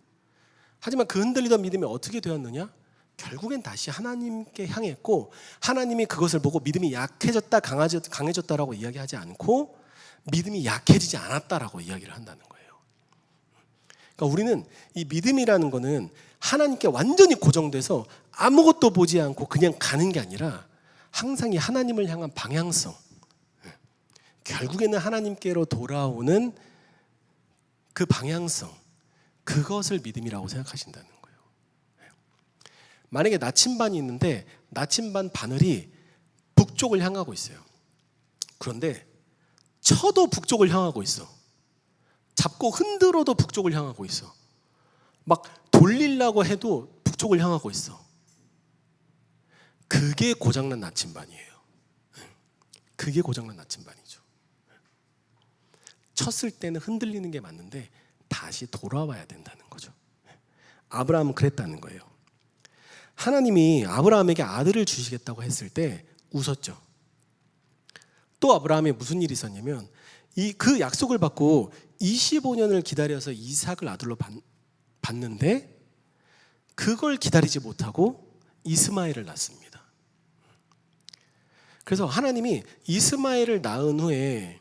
하지만 그 흔들리던 믿음이 어떻게 되었느냐? 결국엔 다시 하나님께 향했고 하나님이 그것을 보고 믿음이 약해졌다 강해졌다라고 이야기하지 않고 믿음이 약해지지 않았다라고 이야기를 한다는 거예요. 그러니까 우리는 이 믿음이라는 거는 하나님께 완전히 고정돼서 아무것도 보지 않고 그냥 가는 게 아니라 항상 이 하나님을 향한 방향성, 결국에는 하나님께로 돌아오는 그 방향성, 그것을 믿음이라고 생각하신다는 거예요. 만약에 나침반이 있는데 나침반 바늘이 북쪽을 향하고 있어요. 그런데 쳐도 북쪽을 향하고 있어. 잡고 흔들어도 북쪽을 향하고 있어. 막 돌리려고 해도 북쪽을 향하고 있어. 그게 고장난 나침반이에요. 그게 고장난 나침반이죠. 쳤을 때는 흔들리는 게 맞는데 다시 돌아와야 된다는 거죠. 아브라함은 그랬다는 거예요. 하나님이 아브라함에게 아들을 주시겠다고 했을 때 웃었죠. 또 아브라함에 무슨 일이 있었냐면 그 약속을 받고 25년을 기다려서 이삭을 아들로 받는데 그걸 기다리지 못하고 이스마엘을 낳습니다. 그래서 하나님이 이스마엘을 낳은 후에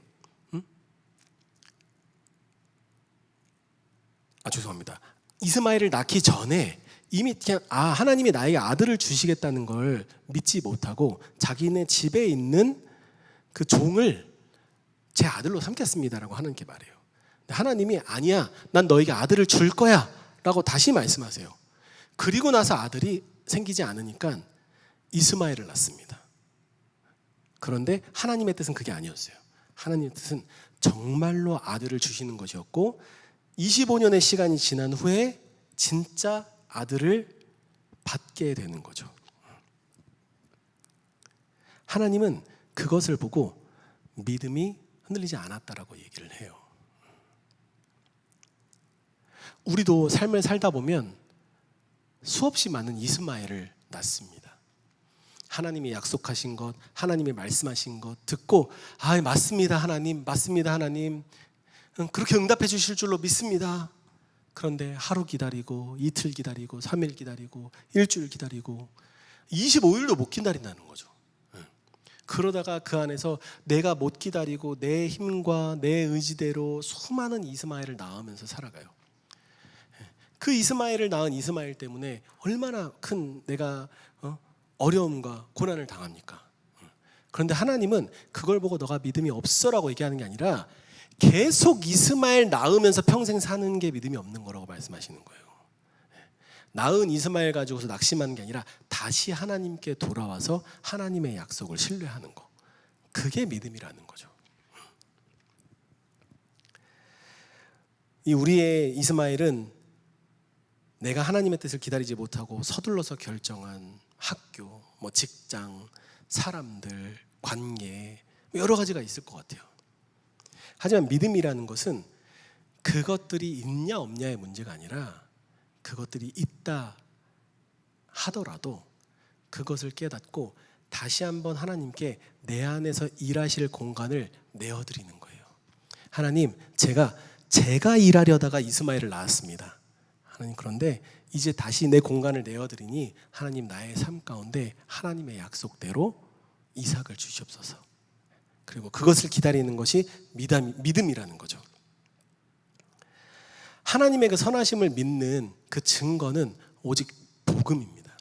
죄송합니다. 이스마엘을 낳기 전에 이미 그냥 하나님이 나에게 아들을 주시겠다는 걸 믿지 못하고 자기네 집에 있는 그 종을 제 아들로 삼겠습니다라고 하나님께 말해요. 근데 하나님이 아니야, 난 너에게 아들을 줄 거야 라고 다시 말씀하세요. 그리고 나서 아들이 생기지 않으니까 이스마엘을 낳습니다. 그런데 하나님의 뜻은 그게 아니었어요. 하나님의 뜻은 정말로 아들을 주시는 것이었고 25년의 시간이 지난 후에 진짜 아들을 받게 되는 거죠. 하나님은 그것을 보고 믿음이 흔들리지 않았다라고 얘기를 해요. 우리도 삶을 살다 보면 수없이 많은 이스마엘을 낳습니다. 하나님이 약속하신 것, 하나님이 말씀하신 것 듣고 맞습니다 하나님, 맞습니다 하나님, 그렇게 응답해 주실 줄로 믿습니다. 그런데 하루 기다리고 이틀 기다리고 3일 기다리고 일주일 기다리고 25일도 못 기다린다는 거죠. 그러다가 그 안에서 내가 못 기다리고 내 힘과 내 의지대로 수많은 이스마엘을 낳으면서 살아가요. 그 이스마엘을 낳은 이스마엘 때문에 얼마나 큰 내가 어려움과 고난을 당합니까? 그런데 하나님은 그걸 보고 너가 믿음이 없어라고 얘기하는 게 아니라 계속 이스마엘 낳으면서 평생 사는 게 믿음이 없는 거라고 말씀하시는 거예요. 낳은 이스마엘 가지고서 낙심하는 게 아니라 다시 하나님께 돌아와서 하나님의 약속을 신뢰하는 거, 그게 믿음이라는 거죠. 이 우리의 이스마엘은 내가 하나님의 뜻을 기다리지 못하고 서둘러서 결정한 학교, 직장, 사람들, 관계 여러 가지가 있을 것 같아요. 하지만 믿음이라는 것은 그것들이 있냐 없냐의 문제가 아니라 그것들이 있다 하더라도 그것을 깨닫고 다시 한번 하나님께 내 안에서 일하실 공간을 내어드리는 거예요. 하나님, 제가 일하려다가 이스마엘을 낳았습니다. 하나님, 그런데 이제 다시 내 공간을 내어드리니 하나님, 나의 삶 가운데 하나님의 약속대로 이삭을 주시옵소서. 그리고 그것을 기다리는 것이 믿음이라는 거죠. 하나님의 그 선하심을 믿는 그 증거는 오직 복음입니다.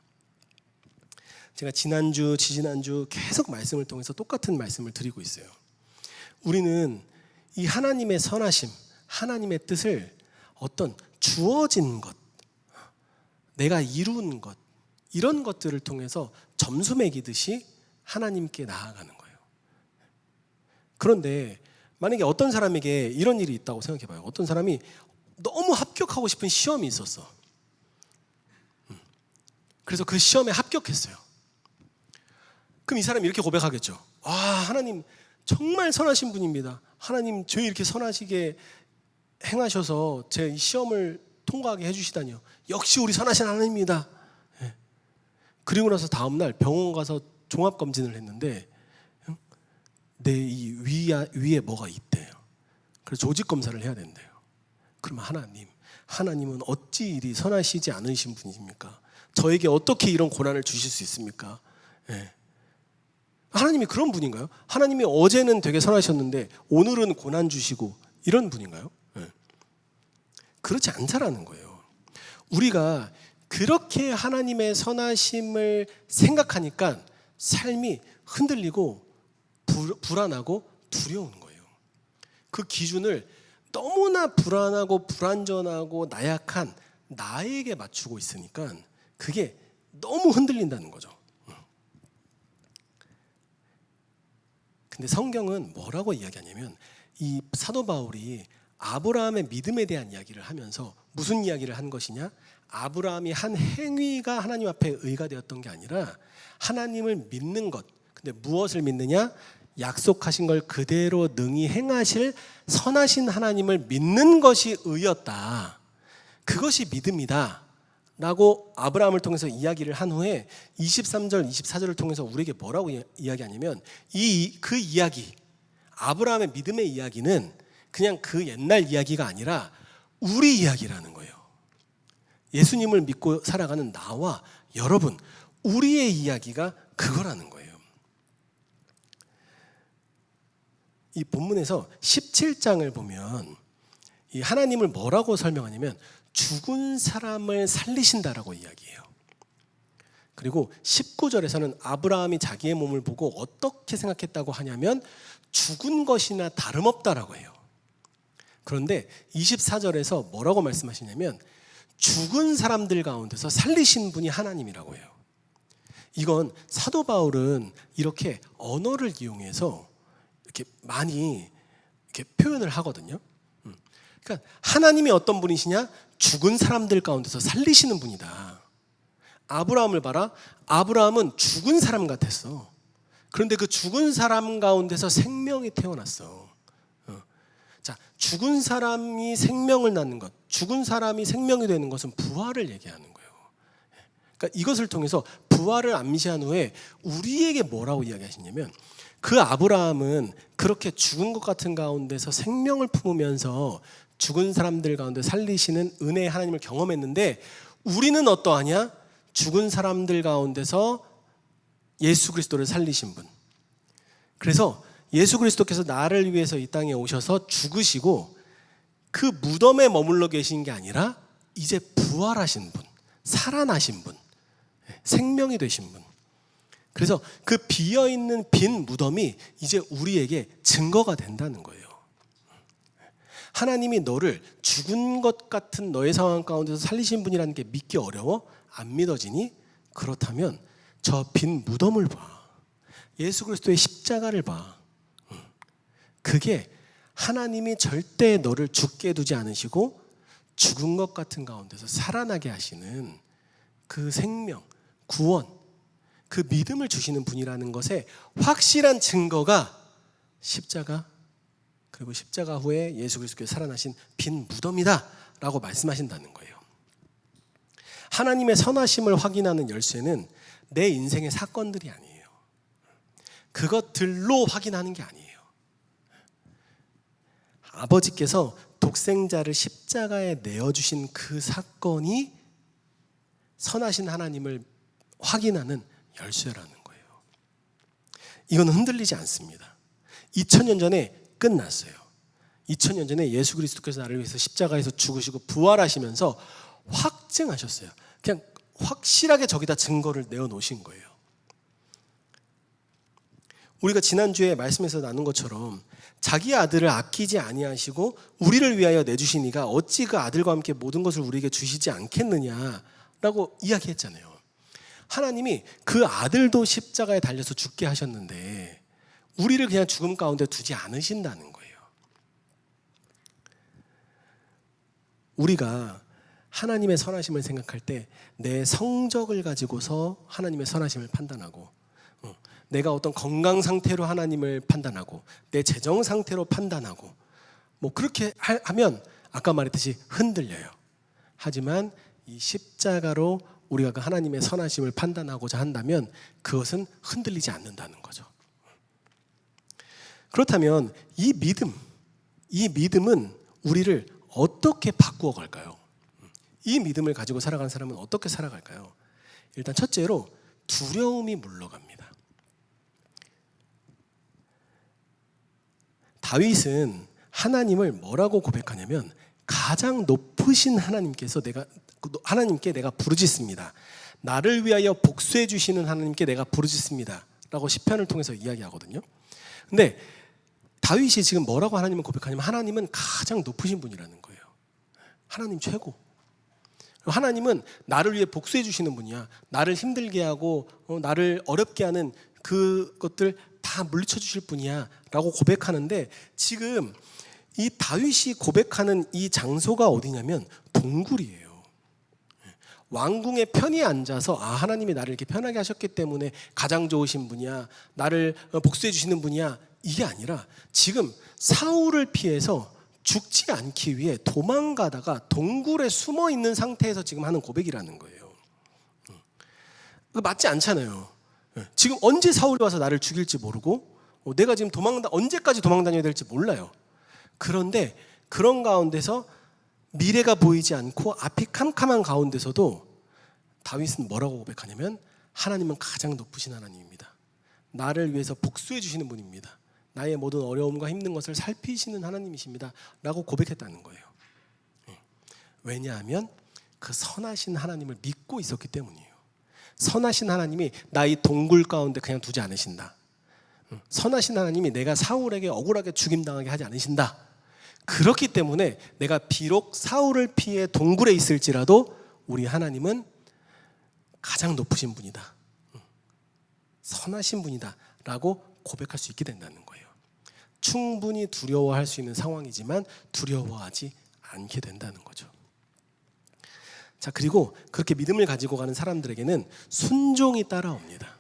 제가 지난주, 지지난주 계속 말씀을 통해서 똑같은 말씀을 드리고 있어요. 우리는 이 하나님의 선하심, 하나님의 뜻을 어떤 주어진 것, 내가 이룬 것, 이런 것들을 통해서 점수 매기듯이 하나님께 나아가는 거예요. 그런데 만약에 어떤 사람에게 이런 일이 있다고 생각해 봐요. 어떤 사람이 너무 합격하고 싶은 시험이 있었어. 그래서 그 시험에 합격했어요. 그럼 이 사람이 이렇게 고백하겠죠. 하나님 정말 선하신 분입니다. 하나님 저 이렇게 선하시게 행하셔서 제 이 시험을 통과하게 해주시다니요. 역시 우리 선하신 하나님입니다. 그리고 나서 다음날 병원 가서 종합검진을 했는데 내 이 위에 뭐가 있대요. 그래서 조직검사를 해야 된대요. 그러면 하나님은 어찌 이리 선하시지 않으신 분이십니까? 저에게 어떻게 이런 고난을 주실 수 있습니까? 하나님이 그런 분인가요? 하나님이 어제는 되게 선하셨는데 오늘은 고난 주시고 이런 분인가요? 그렇지 않다라는 거예요. 우리가 그렇게 하나님의 선하심을 생각하니까 삶이 흔들리고 불안하고 두려운 거예요. 그 기준을 너무나 불안하고 불안전하고 나약한 나에게 맞추고 있으니까 그게 너무 흔들린다는 거죠. 근데 성경은 뭐라고 이야기하냐면 이 사도 바울이 아브라함의 믿음에 대한 이야기를 하면서 무슨 이야기를 한 것이냐? 아브라함이 한 행위가 하나님 앞에 의가 되었던 게 아니라 하나님을 믿는 것. 근데 무엇을 믿느냐? 약속하신 걸 그대로 능히 행하실 선하신 하나님을 믿는 것이 의였다. 그것이 믿음이다 라고 아브라함을 통해서 이야기를 한 후에 23절, 24절을 통해서 우리에게 뭐라고 이야기하냐면 그 이야기, 아브라함의 믿음의 이야기는 그냥 그 옛날 이야기가 아니라 우리 이야기라는 거예요. 예수님을 믿고 살아가는 나와 여러분, 우리의 이야기가 그거라는 거예요. 이 본문에서 17장을 보면 이 하나님을 뭐라고 설명하냐면 죽은 사람을 살리신다라고 이야기해요. 그리고 19절에서는 아브라함이 자기의 몸을 보고 어떻게 생각했다고 하냐면 죽은 것이나 다름없다라고 해요. 그런데 24절에서 뭐라고 말씀하시냐면 죽은 사람들 가운데서 살리신 분이 하나님이라고 해요. 이건 사도 바울은 이렇게 언어를 이용해서 이렇게 많이 이렇게 표현을 하거든요. 그러니까 하나님이 어떤 분이시냐? 죽은 사람들 가운데서 살리시는 분이다. 아브라함을 봐라. 아브라함은 죽은 사람 같았어. 그런데 그 죽은 사람 가운데서 생명이 태어났어. 자, 죽은 사람이 생명을 낳는 것, 죽은 사람이 생명이 되는 것은 부활을 얘기하는 거예요. 그러니까 이것을 통해서 부활을 암시한 후에 우리에게 뭐라고 이야기하시냐면 그 아브라함은 그렇게 죽은 것 같은 가운데서 생명을 품으면서 죽은 사람들 가운데 살리시는 은혜의 하나님을 경험했는데 우리는 어떠하냐? 죽은 사람들 가운데서 예수 그리스도를 살리신 분. 그래서 예수 그리스도께서 나를 위해서 이 땅에 오셔서 죽으시고 그 무덤에 머물러 계신 게 아니라 이제 부활하신 분, 살아나신 분, 생명이 되신 분. 그래서 그 비어있는 빈 무덤이 이제 우리에게 증거가 된다는 거예요. 하나님이 너를 죽은 것 같은 너의 상황 가운데서 살리신 분이라는 게 믿기 어려워? 안 믿어지니? 그렇다면 저 빈 무덤을 봐. 예수 그리스도의 십자가를 봐. 그게 하나님이 절대 너를 죽게 두지 않으시고 죽은 것 같은 가운데서 살아나게 하시는 그 생명, 구원, 그 믿음을 주시는 분이라는 것에 확실한 증거가 십자가, 그리고 십자가 후에 예수 그리스도께서 살아나신 빈 무덤이다 라고 말씀하신다는 거예요. 하나님의 선하심을 확인하는 열쇠는 내 인생의 사건들이 아니에요. 그것들로 확인하는 게 아니에요. 아버지께서 독생자를 십자가에 내어주신 그 사건이 선하신 하나님을 확인하는 열쇠라는 거예요. 이건 흔들리지 않습니다. 2000년 전에 끝났어요. 2000년 전에 예수 그리스도께서 나를 위해서 십자가에서 죽으시고 부활하시면서 확증하셨어요. 그냥 확실하게 저기다 증거를 내어놓으신 거예요. 우리가 지난주에 말씀에서 나눈 것처럼 자기 아들을 아끼지 아니하시고 우리를 위하여 내주신 이가 어찌 그 아들과 함께 모든 것을 우리에게 주시지 않겠느냐라고 이야기했잖아요. 하나님이 그 아들도 십자가에 달려서 죽게 하셨는데 우리를 그냥 죽음 가운데 두지 않으신다는 거예요. 우리가 하나님의 선하심을 생각할 때 내 성적을 가지고서 하나님의 선하심을 판단하고 내가 어떤 건강 상태로 하나님을 판단하고 내 재정 상태로 판단하고 뭐 그렇게 하면 아까 말했듯이 흔들려요. 하지만 이 십자가로 우리가 그 하나님의 선하심을 판단하고자 한다면 그것은 흔들리지 않는다는 거죠. 그렇다면 이 믿음은 우리를 어떻게 바꾸어 갈까요? 이 믿음을 가지고 살아가는 사람은 어떻게 살아갈까요? 일단 첫째로 두려움이 물러갑니다. 다윗은 하나님을 뭐라고 고백하냐면 가장 높으신 하나님께 내가 부르짖습니다. 나를 위하여 복수해 주시는 하나님께 내가 부르짖습니다 라고 시편을 통해서 이야기하거든요. 근데 다윗이 지금 뭐라고 하나님을 고백하냐면 하나님은 가장 높으신 분이라는 거예요. 하나님 최고. 하나님은 나를 위해 복수해 주시는 분이야. 나를 힘들게 하고 나를 어렵게 하는 그것들 다 물리쳐 주실 분이야 라고 고백하는데 지금 이 다윗이 고백하는 이 장소가 어디냐면 동굴이에요. 왕궁에 편히 앉아서 하나님이 나를 이렇게 편하게 하셨기 때문에 가장 좋으신 분이야, 나를 복수해 주시는 분이야, 이게 아니라 지금 사울을 피해서 죽지 않기 위해 도망가다가 동굴에 숨어 있는 상태에서 지금 하는 고백이라는 거예요. 맞지 않잖아요. 지금 언제 사울이 와서 나를 죽일지 모르고 내가 지금 언제까지 도망다녀야 될지 몰라요. 그런데 그런 가운데서 미래가 보이지 않고 앞이 캄캄한 가운데서도 다윗은 뭐라고 고백하냐면 하나님은 가장 높으신 하나님입니다. 나를 위해서 복수해 주시는 분입니다. 나의 모든 어려움과 힘든 것을 살피시는 하나님이십니다 라고 고백했다는 거예요. 왜냐하면 그 선하신 하나님을 믿고 있었기 때문이에요. 선하신 하나님이 나 이 동굴 가운데 그냥 두지 않으신다. 선하신 하나님이 내가 사울에게 억울하게 죽임당하게 하지 않으신다. 그렇기 때문에 내가 비록 사울을 피해 동굴에 있을지라도 우리 하나님은 가장 높으신 분이다, 선하신 분이다 라고 고백할 수 있게 된다는 거예요. 충분히 두려워할 수 있는 상황이지만 두려워하지 않게 된다는 거죠. 자, 그리고 그렇게 믿음을 가지고 가는 사람들에게는 순종이 따라옵니다.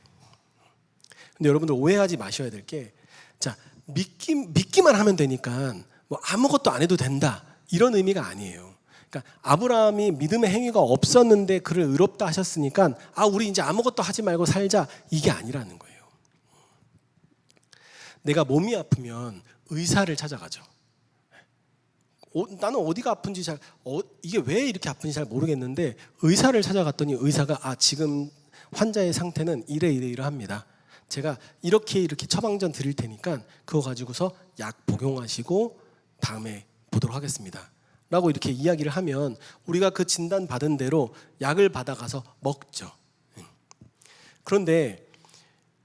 근데 여러분들 오해하지 마셔야 될 게, 자, 믿기만 하면 되니까 뭐 아무것도 안 해도 된다, 이런 의미가 아니에요. 그러니까 아브라함이 믿음의 행위가 없었는데 그를 의롭다 하셨으니까 우리 이제 아무것도 하지 말고 살자, 이게 아니라는 거예요. 내가 몸이 아프면 의사를 찾아가죠. 나는 어디가 아픈지 이게 왜 이렇게 아픈지 잘 모르겠는데 의사를 찾아갔더니 의사가 지금 환자의 상태는 이러합니다. 제가 이렇게 처방전 드릴 테니까 그거 가지고서 약 복용하시고 다음에 보도록 하겠습니다 라고 이렇게 이야기를 하면 우리가 그 진단 받은 대로 약을 받아가서 먹죠. 그런데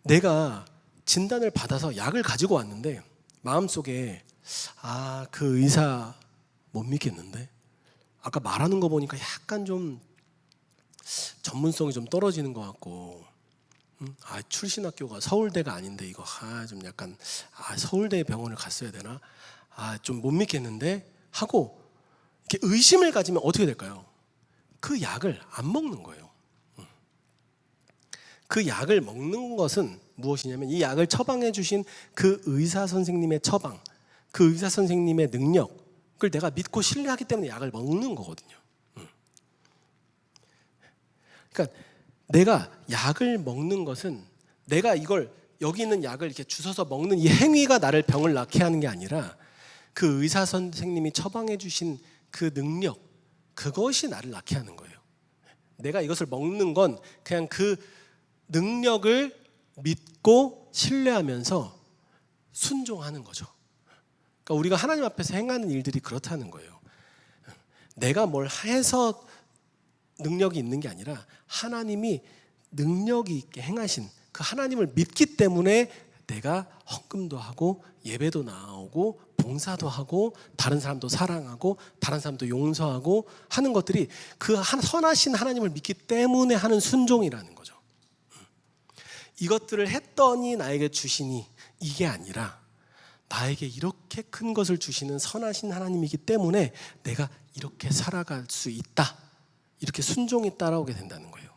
내가 진단을 받아서 약을 가지고 왔는데 마음속에 그 의사 못 믿겠는데, 아까 말하는 거 보니까 약간 좀 전문성이 좀 떨어지는 것 같고, 출신 학교가 서울대가 아닌데 이거 좀 약간 서울대 병원을 갔어야 되나, 좀 못 믿겠는데 하고 이렇게 의심을 가지면 어떻게 될까요? 그 약을 안 먹는 거예요. 그 약을 먹는 것은 무엇이냐면 이 약을 처방해 주신 그 의사 선생님의 처방, 그 의사 선생님의 능력을 내가 믿고 신뢰하기 때문에 약을 먹는 거거든요. 그러니까 내가 약을 먹는 것은 내가 이걸 여기 있는 약을 이렇게 주워서 먹는 이 행위가 나를 병을 낫게 하는 게 아니라 그 의사 선생님이 처방해 주신 그 능력, 그것이 나를 낫게 하는 거예요. 내가 이것을 먹는 건 그냥 그 능력을 믿고 신뢰하면서 순종하는 거죠. 그러니까 우리가 하나님 앞에서 행하는 일들이 그렇다는 거예요. 내가 뭘 해서 능력이 있는 게 아니라 하나님이 능력이 있게 행하신 그 하나님을 믿기 때문에 내가 헌금도 하고 예배도 나오고 봉사도 하고 다른 사람도 사랑하고 다른 사람도 용서하고 하는 것들이 그 선하신 하나님을 믿기 때문에 하는 순종이라는 거죠. 이것들을 했더니 나에게 주시니, 이게 아니라 나에게 이렇게 큰 것을 주시는 선하신 하나님이기 때문에 내가 이렇게 살아갈 수 있다, 이렇게 순종이 따라오게 된다는 거예요.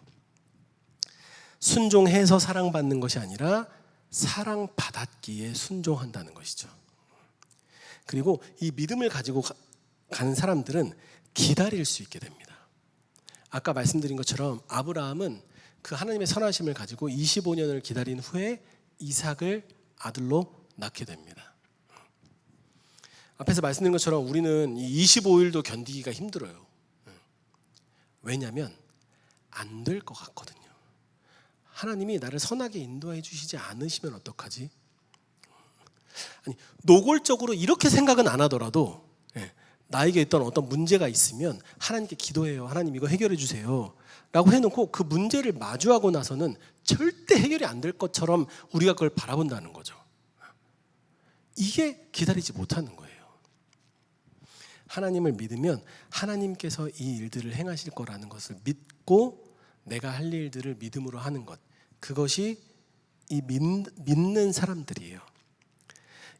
순종해서 사랑받는 것이 아니라 사랑받았기에 순종한다는 것이죠. 그리고 이 믿음을 가지고 가는 사람들은 기다릴 수 있게 됩니다. 아까 말씀드린 것처럼 아브라함은 그 하나님의 선하심을 가지고 25년을 기다린 후에 이삭을 아들로 낳게 됩니다. 앞에서 말씀드린 것처럼 우리는 이 25일도 견디기가 힘들어요. 왜냐하면 안 될 것 같거든요. 하나님이 나를 선하게 인도해 주시지 않으시면 어떡하지? 노골적으로 이렇게 생각은 안 하더라도 나에게 있던 어떤 문제가 있으면 하나님께 기도해요. 하나님 이거 해결해 주세요 라고 해놓고 그 문제를 마주하고 나서는 절대 해결이 안 될 것처럼 우리가 그걸 바라본다는 거죠. 이게 기다리지 못하는 거예요. 하나님을 믿으면 하나님께서 이 일들을 행하실 거라는 것을 믿고 내가 할 일들을 믿음으로 하는 것, 그것이 이 믿는 사람들이에요.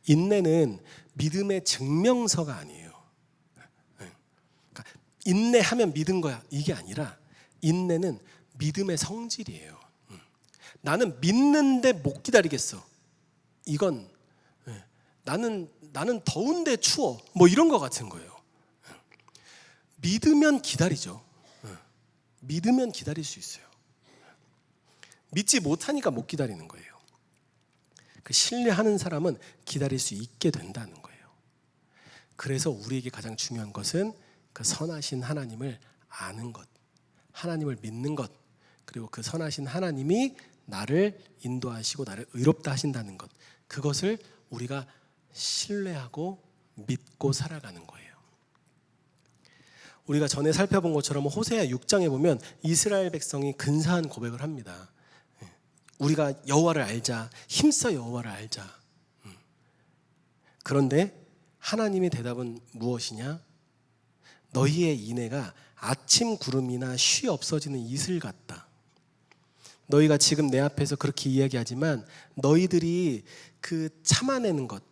인내는 믿음의 증명서가 아니에요. 그러니까 인내하면 믿은 거야, 이게 아니라 인내는 믿음의 성질이에요. 나는 믿는데 못 기다리겠어, 이건 나는 더운데 추워, 뭐 이런 거 같은 거예요. 믿으면 기다리죠. 믿으면 기다릴 수 있어요. 믿지 못하니까 못 기다리는 거예요. 그 신뢰하는 사람은 기다릴 수 있게 된다는 거예요. 그래서 우리에게 가장 중요한 것은 그 선하신 하나님을 아는 것, 하나님을 믿는 것, 그리고 그 선하신 하나님이 나를 인도하시고 나를 의롭다 하신다는 것, 그것을 우리가 신뢰하고 믿고 살아가는 거예요. 우리가 전에 살펴본 것처럼 호세아 6장에 보면 이스라엘 백성이 근사한 고백을 합니다. 우리가 여호와를 알자, 힘써 여호와를 알자. 그런데 하나님의 대답은 무엇이냐? 너희의 인애가 아침 구름이나 쉬 없어지는 이슬 같다. 너희가 지금 내 앞에서 그렇게 이야기하지만 너희들이 그 참아내는 것,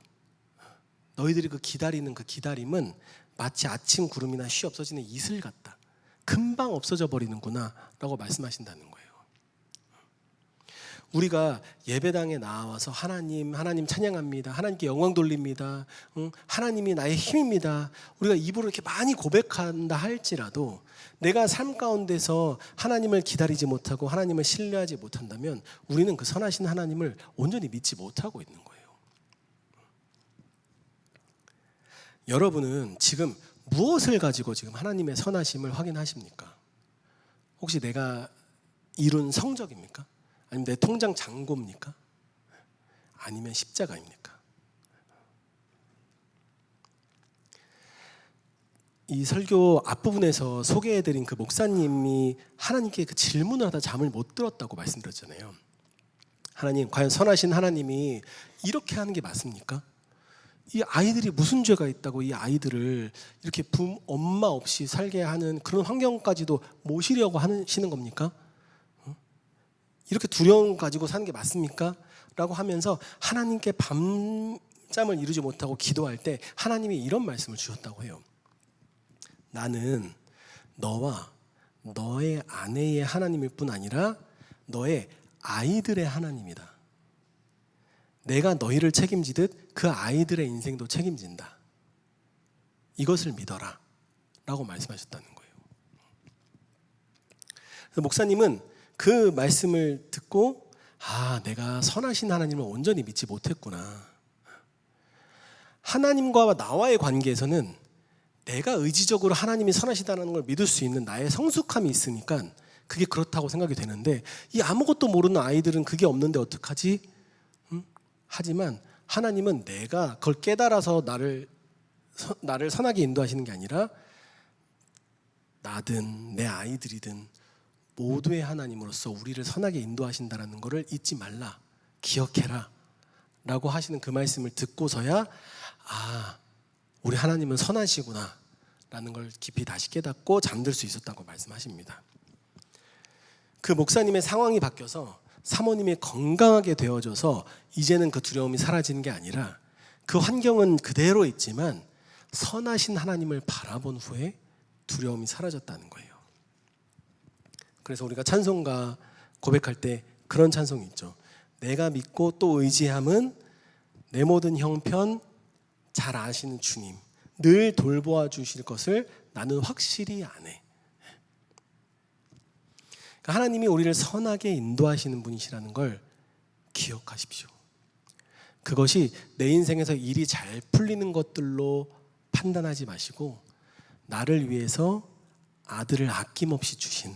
너희들이 그 기다리는 그 기다림은 마치 아침 구름이나 쉬 없어지는 이슬 같다. 금방 없어져 버리는구나 라고 말씀하신다는 거예요. 우리가 예배당에 나와서 하나님 찬양합니다. 하나님께 영광 돌립니다. 하나님이 나의 힘입니다. 우리가 입으로 이렇게 많이 고백한다 할지라도 내가 삶 가운데서 하나님을 기다리지 못하고 하나님을 신뢰하지 못한다면 우리는 그 선하신 하나님을 온전히 믿지 못하고 있는 거예요. 여러분은 지금 무엇을 가지고 지금 하나님의 선하심을 확인하십니까? 혹시 내가 이룬 성적입니까? 아니면 내 통장 잔고입니까? 아니면 십자가입니까? 이 설교 앞부분에서 소개해드린 그 목사님이 하나님께 그 질문을 하다 잠을 못 들었다고 말씀드렸잖아요. 하나님, 과연 선하신 하나님이 이렇게 하는 게 맞습니까? 이 아이들이 무슨 죄가 있다고 이 아이들을 이렇게 엄마 없이 살게 하는 그런 환경까지도 모시려고 하시는 겁니까? 이렇게 두려움 가지고 사는 게 맞습니까? 라고 하면서 하나님께 밤잠을 이루지 못하고 기도할 때 하나님이 이런 말씀을 주셨다고 해요. 나는 너와 너의 아내의 하나님일 뿐 아니라 너의 아이들의 하나님이다. 내가 너희를 책임지듯 그 아이들의 인생도 책임진다. 이것을 믿어라 라고 말씀하셨다는 거예요. 그래서 목사님은 그 말씀을 듣고 내가 선하신 하나님을 온전히 믿지 못했구나. 하나님과 나와의 관계에서는 내가 의지적으로 하나님이 선하시다는 걸 믿을 수 있는 나의 성숙함이 있으니까 그게 그렇다고 생각이 되는데 이 아무것도 모르는 아이들은 그게 없는데 어떡하지? 하지만 하나님은 내가 그걸 깨달아서 나를 선하게 인도하시는 게 아니라 나든 내 아이들이든 모두의 하나님으로서 우리를 선하게 인도하신다는 것을 잊지 말라, 기억해라 라고 하시는 그 말씀을 듣고서야 우리 하나님은 선하시구나 라는 걸 깊이 다시 깨닫고 잠들 수 있었다고 말씀하십니다. 그 목사님의 상황이 바뀌어서 사모님이 건강하게 되어져서 이제는 그 두려움이 사라지는 게 아니라 그 환경은 그대로 있지만 선하신 하나님을 바라본 후에 두려움이 사라졌다는 거예요. 그래서 우리가 찬송가 고백할 때 그런 찬송이 있죠. 내가 믿고 또 의지함은 내 모든 형편 잘 아시는 주님, 늘 돌보아 주실 것을 나는 확실히 아네. 그러니까 하나님이 우리를 선하게 인도하시는 분이시라는 걸 기억하십시오. 그것이 내 인생에서 일이 잘 풀리는 것들로 판단하지 마시고 나를 위해서 아들을 아낌없이 주신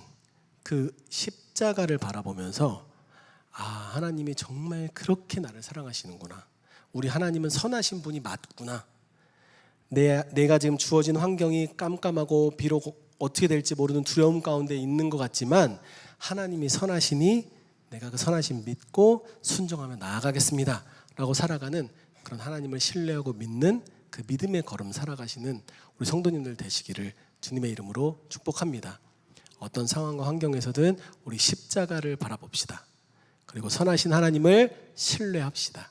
그 십자가를 바라보면서 하나님이 정말 그렇게 나를 사랑하시는구나. 우리 하나님은 선하신 분이 맞구나. 내가 지금 주어진 환경이 깜깜하고 비록 어떻게 될지 모르는 두려움 가운데 있는 것 같지만 하나님이 선하시니 내가 그 선하심 믿고 순종하며 나아가겠습니다 라고 살아가는 그런 하나님을 신뢰하고 믿는 그 믿음의 걸음 살아가시는 우리 성도님들 되시기를 주님의 이름으로 축복합니다. 어떤 상황과 환경에서든 우리 십자가를 바라봅시다. 그리고 선하신 하나님을 신뢰합시다.